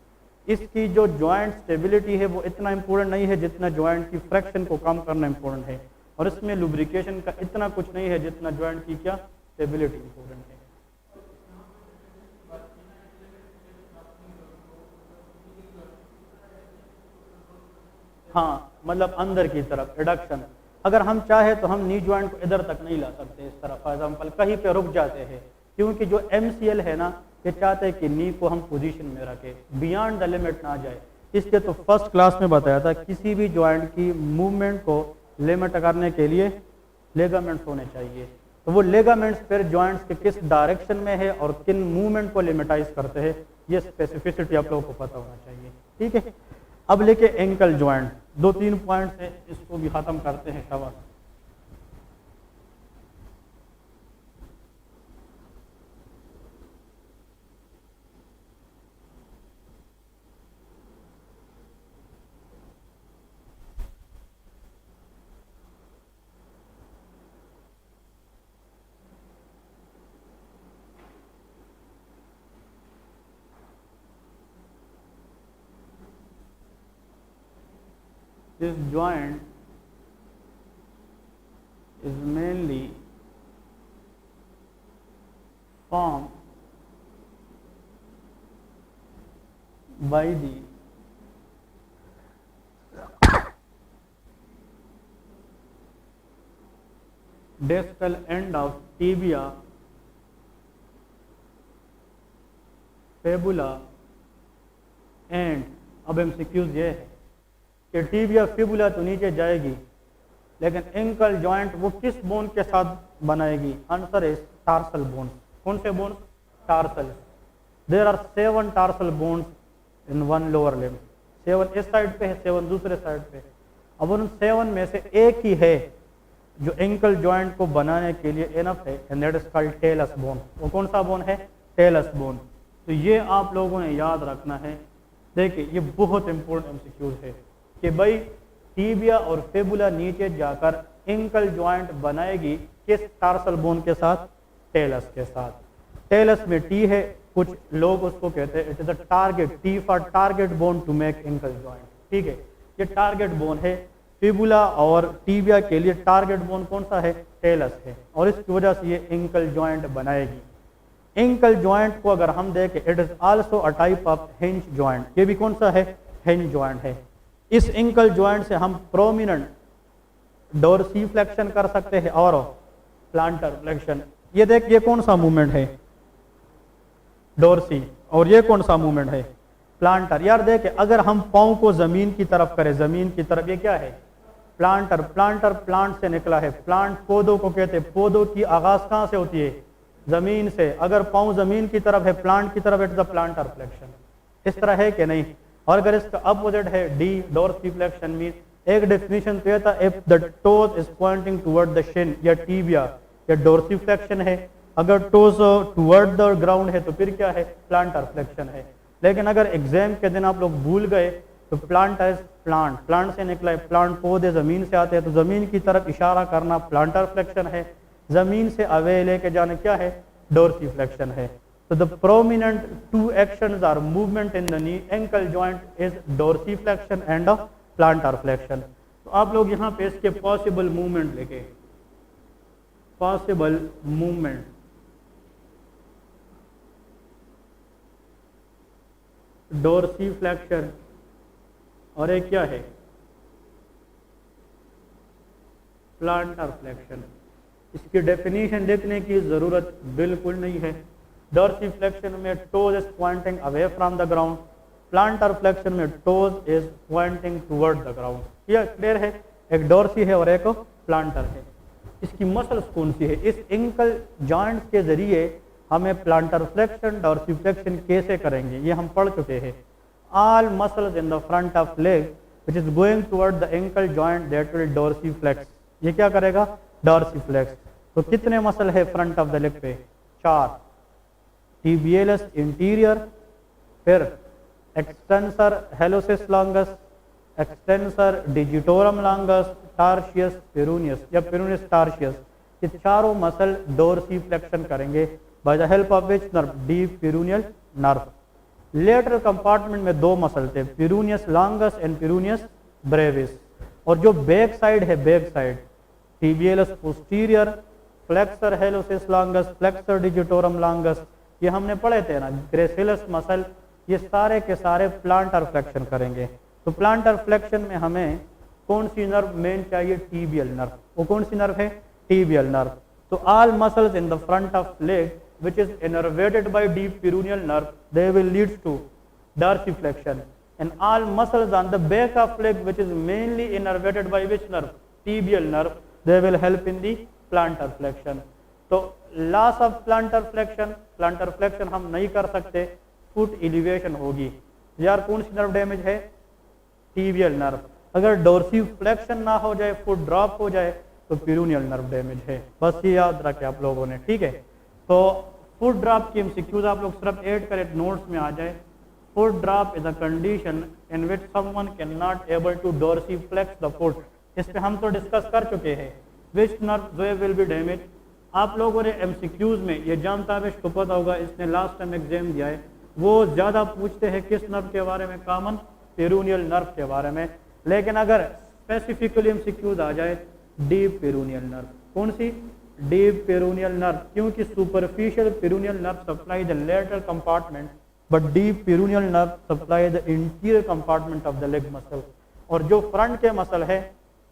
इसकी जो जॉइंट स्टेबिलिटी है वो इतना इंपॉर्टेंट नहीं है जितना जॉइंट की फ्रैक्शन को कम करना इंपॉर्टेंट है, और इसमें लुब्रिकेशन का इतना कुछ नहीं है जितना जॉइंट की क्या स्टेबिलिटी इंपॉर्टेंट है। हाँ, मतलब अंदर की तरफ रिडक्शन, अगर हम चाहे तो हम नी जॉइंट को इधर तक नहीं ला सकते इस तरह, फॉर एग्जाम्पल कहीं पे रुक जाते हैं, क्योंकि जो MCL है ना ये चाहते हैं कि नी को हम पोजीशन में रखें, बियॉन्ड द लिमिट ना जाए। इसलिए तो फर्स्ट क्लास में बताया था किसी भी जॉइंट की मूवमेंट को लिमिट करने के लिए लेगामेंट्स होने चाहिए। तो वो लेगामेंट्स फिर जॉइंट्स के किस डायरेक्शन में है और किन मूवमेंट को लिमिटाइज करते हैं, ये स्पेसिफिसिटी आप लोगों को पता होना चाहिए। ठीक है, अब लेके एंकल जॉइंट, 2-3 पॉइंट है, इसको भी खत्म करते हैं शाबाश। This joint is mainly formed by the distal end of tibia, fibula and अब MCQs ये है कि टीबिया फिबुला तो नीचे जाएगी, लेकिन एंकल जॉइंट वो किस बोन के साथ बनाएगी? Answer is tarsal bone. कौन से bone? Tarsal. There are 7 tarsal bones in one lower limb. 7 इस साइड पे है, 7 दूसरे साइड पे। अब उन 7 में से एक ही है जो एंकल जॉइंट को बनाने के लिए इनफ है, and that is called talus bone. वो कौन सा बोन है? Talus bone. तो ये आप लोगों ने याद रखना है। देखिए ये बहुत इंपॉर्टेंट MCQ है कि भाई टीबिया और फिबुला नीचे जाकर एंकल जॉइंट बनाएगी किस टार्सल बोन के साथ? टेलस के साथ। टेलस में टी है, कुछ लोग उसको कहते हैं it is a target, T for target bone to make ankle joint. ठीक है, ये टारगेट बोन है। फिबुला और टीबिया के लिए टारगेट बोन कौन सा है? टेलस है, और इसकी वजह से ये एंकल जॉइंट बनाएगी। एंकल जॉइंट को अगर हम देखें, it is also a type of hinge joint. ये भी कौन सा है? हिंज जॉइंट है। इस एंकल जॉइंट से हम प्रोमिनेंट डोर्सीफ्लेक्शन कर सकते हैं और प्लांटर फ्लेक्शन। ये देख, ये कौन सा मूवमेंट है? डोर्सी। और ये कौन सा मूवमेंट है? प्लांटर। यार देख, अगर हम पाँव को जमीन की तरफ करें, जमीन की तरफ, ये क्या है? प्लांटर। प्लांटर प्लांट से निकला है। प्लांट पौधों को कहते हैं। पौधों की आगाज कहाँ से होती है? जमीन से। अगर पाँव जमीन की तरफ है, प्लांट की तरफ, it is the planter flexion. इस तरह है कि नहीं? और अगर इसका अपोजिट है डी, डोर्सीफ्लेक्शन मीन, एक डेफिनेशन तो ये था, if the toes is pointing toward the Shin या टीबिया, या डोर्सीफ्लेक्शन है। अगर टोज टुवर्ड द ग्राउंड है तो फिर क्या है? प्लांटर फ्लेक्शन है। लेकिन अगर एग्जाम के दिन आप लोग भूल गए तो प्लांटर इज प्लांट, प्लांट से निकला है। प्लांट पौधे जमीन से आते हैं, तो जमीन की तरफ इशारा करना प्लांटर फ्लेक्शन है। जमीन से अवे लेके जाने क्या है? डोर्सीफ्लेक्शन है। So the prominent two actions are movement in the knee ankle joint is dorsiflexion and plantar flexion। तो आप लोग यहाँ पे इसके पॉसिबल मूवमेंट लेके, पॉसिबल मूवमेंट, डोर्सीफ्लेक्शन और एक क्या है? Planter flexion. इसकी डेफिनेशन देखने की जरूरत बिल्कुल नहीं है। डोर्सीफ्लेक्शन में toes is pointing away from the ground, plantar flexion में toes is pointing toward the ground. ये क्लियर है? एक डोर्सी है और एक प्लांटर है। इसकी मसल्स कौन सी है? इस एंकल जॉइंट के जरिए हमें प्लांटर फ्लेक्शन, डोर्सीफ्लेक्शन कैसे करेंगे ये हम पढ़ चुके हैं। All muscles in the front of leg which is going toward the ankle joint that will dorsiflex. ये क्या करेगा? डोर्सीफ्लेक्स। तो कितने मसल है फ्रंट ऑफ द लेग पे? 4। टिबियलिस इंटीरियर, फिर extensor hallucis longus, extensor digitorum longus, tertius peroneus या peroneus tertius. ये चारों मसल डोर्सीफ्लेक्शन करेंगे by the help of which nerve? Deep peroneal nerve. Lateral compartment में 2 मसल थे, peroneus longus and peroneus brevis. और जो back side है, back side, tibialis posterior, flexor hallucis longus, flexor digitorum longus, ये हमने पढ़े थे ना, ग्रेसिलस मसल, ये सारे के सारे प्लांटर फ्लेक्शन करेंगे। तो प्लांटर फ्लेक्शन में हमें कौन सी नर्व मेन चाहिए? Tibial nerve. वो कौन सी नर्व है? Tibial nerve. तो all muscles in the front of leg which is innervated by deep peroneal nerve, they will lead to dorsiflexion, and all muscles on the back of leg which is mainly innervated by which nerve? Tibial nerve, they will help in the plantar flexion. तो loss of plantar flexion हम नहीं कर सकते, foot elevation होगी। यार कौन सी nerve damage है? Tibial nerve. अगर डोर्सिफ्लेक्शन ना हो जाए, फुट ड्रॉप हो जाए, तो पेरोनियल नर्व डैमेज है। बस ये याद रखें आप लोगों ने, ठीक है। तो फुट ड्रॉप की एमसीक्यूज आप लोग सिर्फ ऐड करें, नोट्स में आ जाए। Foot drop is a condition in which someone can not able to dorsiflex the foot. इस पे हम तो डिस्कस कर चुके हैं। Which nerve will be damage? आप लोगों ने एमसीक्यूज में ये जाम ताबिश को पता होगा, इसने लास्ट टाइम एग्जाम दिया है, वो ज़्यादा पूछते हैं किस नर्व के बारे में? कॉमन पेरोनियल नर्व के बारे में। लेकिन अगर स्पेसिफिकली एमसीक्यूज आ जाए, डीप पेरोनियल नर्व। कौन सी? डीप पेरोनियल नर्व, क्योंकि superficial peroneal nerve supply the lateral compartment, but deep peroneal nerve supply the interior compartment of the leg muscle. और जो फ्रंट के मसल है,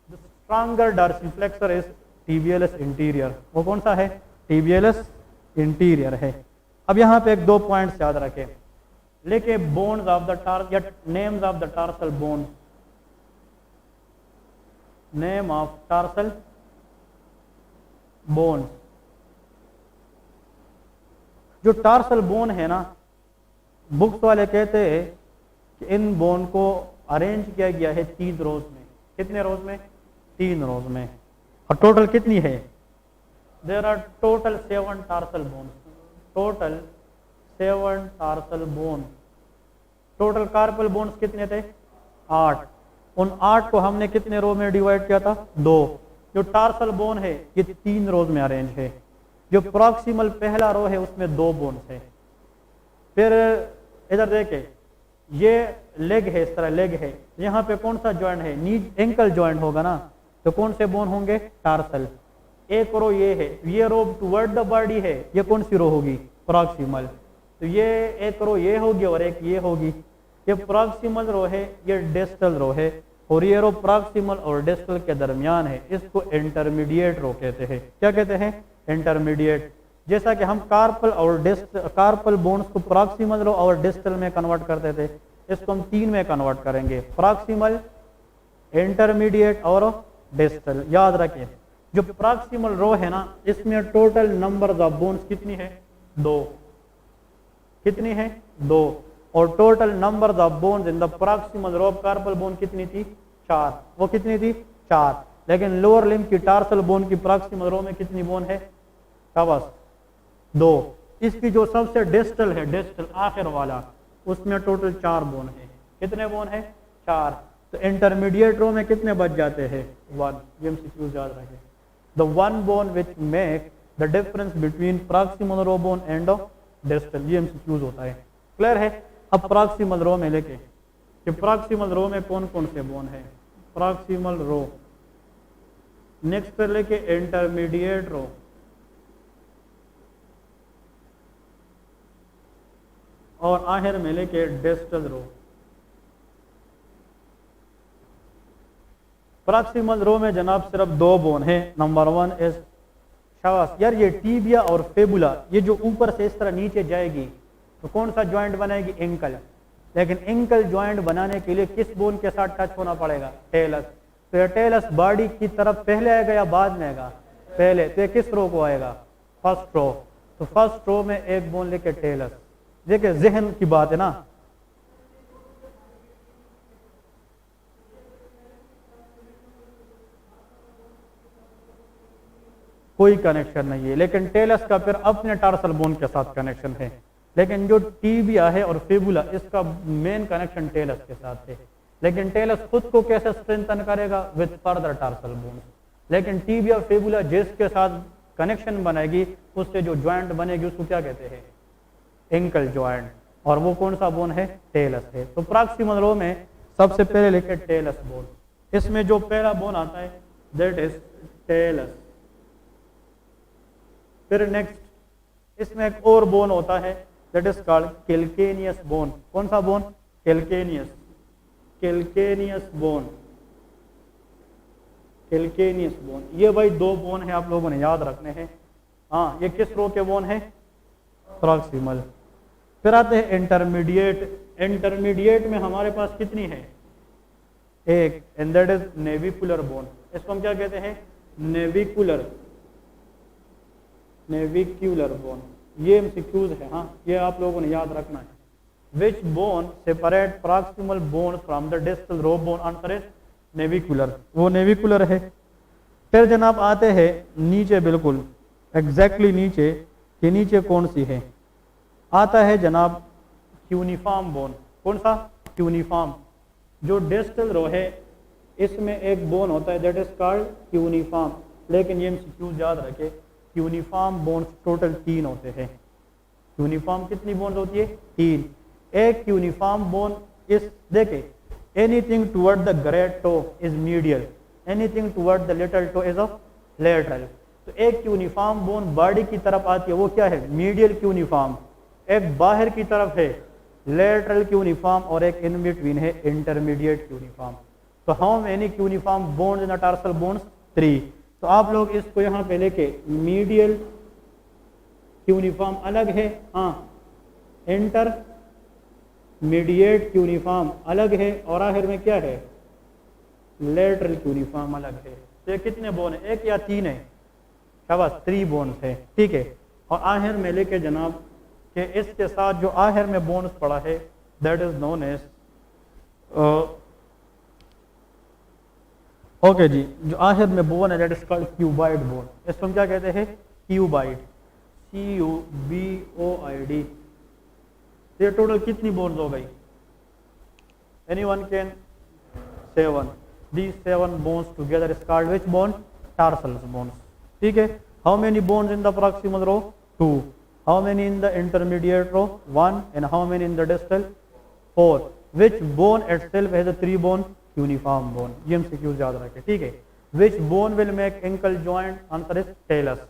द स्ट्रॉन्गर डोर्सिफ्लेक्सर इज टिबियलिस इंटीरियर। वो कौन सा है? टिबियलिस इंटीरियर है। अब यहाँ पे 2 पॉइंट्स याद रखें, लेके बोन्स ऑफ द टार्स या names of the tarsal bones. Name of tarsal bone. जो टार्सल बोन है ना, बुक्स वाले कहते हैं कि इन बोन को अरेंज किया गया है 3 रोज में। कितने रोज में? 3 रोज में। और टोटल कितनी है? There are total 7 tarsal bone. Total 7 tarsal bone. Total carpal bones कितने थे? 8। उन 8 को हमने कितने रो में डिवाइड किया था? 2। जो टार्सल बोन है ये 3 रोज में अरेंज है। जो प्रॉक्सिमल पहला रो है उसमें 2 बोन्स है। फिर इधर देखे, ये लेग है, इस तरह लेग है, यहाँ पे कौन सा जॉइंट है? नी एंकल जॉइंट होगा ना, तो कौन से बोन होंगे? टार्सल। एक रो ये है, ये रो टुवर्ड द बॉडी है, ये कौन सी रो होगी? प्रॉक्सिमल। तो ये एक रो ये होगी और एक ये होगी। ये प्रॉक्सिमल रो है, ये डिस्टल रो है, और ये रो प्रॉक्सिमल और डिस्टल के दरमियान है। इसको इंटरमीडिएट रो कहते हैं। क्या कहते हैं? इंटरमीडिएट। जैसा कि हम कार्पल बोन्स को प्रॉक्सिमल रो और डिस्टल में कन्वर्ट करते थे, इसको हम 3 में कन्वर्ट करेंगे, प्रॉक्सिमल, इंटरमीडिएट और डिस्टल। याद रखें, जो प्रॉक्सिमल रो है ना, इसमें टोटल नंबर ऑफ बोन्स कितनी है? 2। कितनी है? 2। और total number of bones in the proximal row of carpal bone कितनी थी? 4। वो कितनी थी? 4। लेकिन लोअर लिम्ब की टार्सल बोन की प्रॉक्सिमल रो में कितनी बोन है? बस 2। इसकी जो सबसे डिस्टल है, डिस्टल आखिर वाला, उसमें टोटल 4 बोन है। कितने बोन है? 4। तो इंटरमीडिएट रो में कितने बच जाते हैं? 1। ये एमसीक्यू याद रखें। The 1 bone which make the difference between proximal row bone and distal. ये एमसीक्यूज होता है। क्लियर है? अब प्रॉक्सिमल रो में लेके कि प्रॉक्सिमल रो में कौन कौन से बोन है? Proximal row. नेक्स्ट पर लेके इंटरमीडिएट रो, और आखिर में लेके डिस्टल रो। प्रॉक्सिमल रो में जनाब सिर्फ 2 बोन है। नंबर 1 इज शाबाश यार, ये टीबिया और फेबुला, ये जो ऊपर से इस तरह नीचे जाएगी तो कौन सा ज्वाइंट बनाएगी? एंकल। लेकिन एंकल ज्वाइंट बनाने के लिए किस बोन के साथ टच होना पड़ेगा? टेलस। तो ये टेलस बॉडी की तरफ पहले आएगा या बाद में आएगा? पहले। तो ये किस रो को आएगा? First row. तो फर्स्ट रो में एक बोन लेके टेलस। देखिए जहन की बात है ना, कोई कनेक्शन नहीं है। लेकिन टेलस का फिर अपने टार्सल बोन के साथ कनेक्शन है। लेकिन जो टिबिया है और फिबुला, इसका मेन कनेक्शन टेलस के साथ है। लेकिन टेलस खुद को कैसे स्ट्रेंथन करेगा? With further tarsal bones. लेकिन टिबिया फिबुला जिसके साथ कनेक्शन बनेगी, उससे जो ज्वाइंट बनेगी उसको क्या कहते हैं? Ankle joint. और वो कौन सा बोन है? टेलस है। तो प्रॉक्सिमल रो में सबसे पहले लिखे टेलस बोन। इसमें जो पहला बोन आता है दैट इज टेलस। फिर नेक्स्ट इसमें एक और बोन होता है that is called calcaneus bone. कौन सा bone? Calcaneus. Calcaneus bone. Calcaneus bone. ये भाई दो बोन है, आप लोगों ने याद रखने हैं। हाँ, ये किस रो के बोन है? प्रॉक्सिमल। फिर आते हैं इंटरमीडिएट। इंटरमीडिएट में हमारे पास कितनी है? एक, and that is navicular bone. इसको हम क्या कहते हैं? नेविकुलर। Navicular bone. ये एमसीक्यूज है, हाँ, ये आप लोगों ने याद रखना है। Which bone separate proximal bone from the distal row bone? Answer is navicular. वो नेविकुलर है। फिर जनाब आते हैं नीचे, बिल्कुल एग्जैक्टली नीचे के नीचे कौन सी है? आता है जनाब क्यूनिफॉर्म बोन। कौन सा? क्यूनिफॉर्म। जो डिस्टल रो है इसमें एक बोन होता है दैट इज कॉल्ड क्यूनिफॉर्म। लेकिन ये एमसीक्यूज याद रखे, क्यूनिफॉर्म बोन्स टोटल 3 होते हैं। क्यूनिफॉर्म कितनी बोन्स होती है? 3। एक क्यूनिफॉर्म बोन इस देखे, anything toward the great toe is medial, anything toward the little toe is of lateral. तो एक क्यूनिफॉर्म बोन बॉडी की तरफ आती है, वो क्या है? Medial cuneiform. एक बाहर की तरफ है लेटरल क्यूनिफॉर्म, और एक इन बिटवीन है इंटरमीडिएट क्यूनिफॉर्म। तो how many cuneiform bones in tarsal bones? 3। तो आप लोग इसको यहाँ पे लेके, मीडियल क्यूनिफॉर्म अलग है, हाँ, इंटरमीडिएट क्यूनिफॉर्म अलग है, और आखिर में क्या है? लेटरल क्यूनिफॉर्म अलग है। तो ये कितने बोन है? 1 या 3 है? शाबाश, 3 बोन्स है, ठीक है। और आखिर में लेके जनाब कि इसके साथ जो आखिर में बोन्स पड़ा है that is known as okay जी, जो आखिर में बोन है that is called cuboid bone. इसको हम क्या कहते हैं? क्यूबाइड। CUBOID। ये टोटल कितनी बोन्स हो गई? Anyone can? 7। These 7 bones together is called which bone? Tarsal bones. ठीक है। How many bones in the proximal row? 2. How many in the intermediate row? 1. And how many in the distal? 4. Which bone itself has a 3 bone? Cuneiform bone. ये MCQ याद रखें, ठीक है। Which bone will make ankle joint? Answer is talus.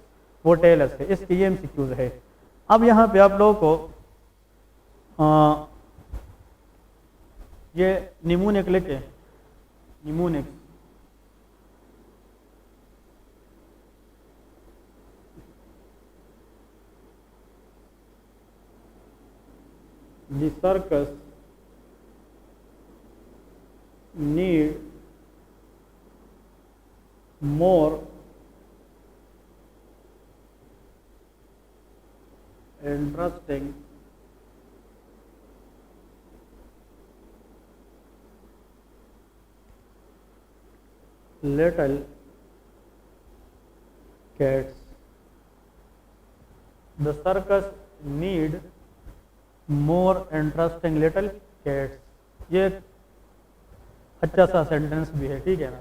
वो talus है, इसके ये MCQ है। अब यहाँ पे आप लोगों को ये निमोनिक लिखे, mnemonic. The circus need more interesting little cats. The circus need more interesting little cats. ये अच्छा सा सेंटेंस भी है, ठीक है ना,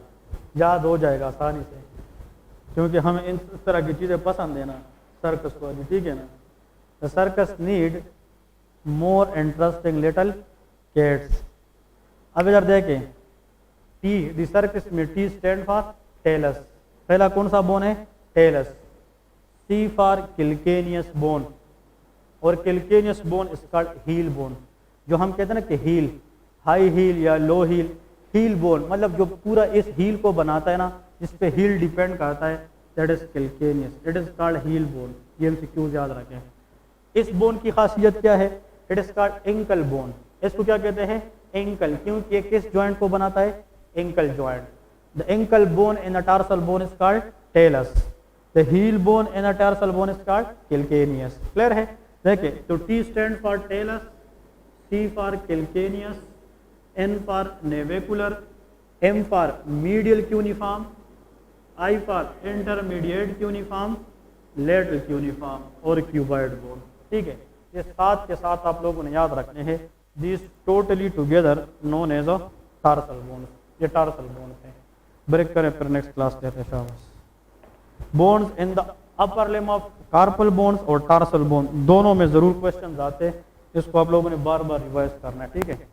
याद हो जाएगा आसानी से, क्योंकि हमें इन तरह की चीज़ें पसंद है ना सर्कस वाली, ठीक है ना। The circus need more interesting little cats. अब इधर देखें, टी, द सर्कस में टी स्टैंड फॉर टेलस। पहला कौन सा बोन है? Talus. C for calcaneus bone, और calcaneus bone is called heel bone. जो हम कहते हैं ना कि हील, हाई हील या लो हील, हील बोन मतलब जो पूरा इस हील को बनाता है ना, जिस पे हील डिपेंड करता है, that is calcaneus, it is called heel bone. ये एमसीक्यूज याद रखें। इस बोन की खासियत क्या है? It is called ankle bone. इसको क्या कहते हैं? एंकल, क्योंकि ये किस जॉइंट को बनाता है? Ankle joint. The ankle bone in a tarsal bone is called talus, the heel bone in a tarsal bone is called calcaneus. Clear है? देखिए, तो T stand for talus, C for calcaneus, N for navicular, M for medial cuneiform, I for intermediate cuneiform, lateral cuneiform और cuboid bone. ठीक है, ये साथ के साथ आप लोगों ने याद रखने हैं। This totally together known as a tarsal bones. ये टार्सल बोन्स हैं। ब्रेक करें, फिर नेक्स्ट क्लास लेते हैं। शाबाश। Bones in the upper limb of carpal bones और टार्सल बोन दोनों में जरूर क्वेश्चन आते हैं। इसको आप लोगों ने बार बार रिवाइज करना है। ठीक है।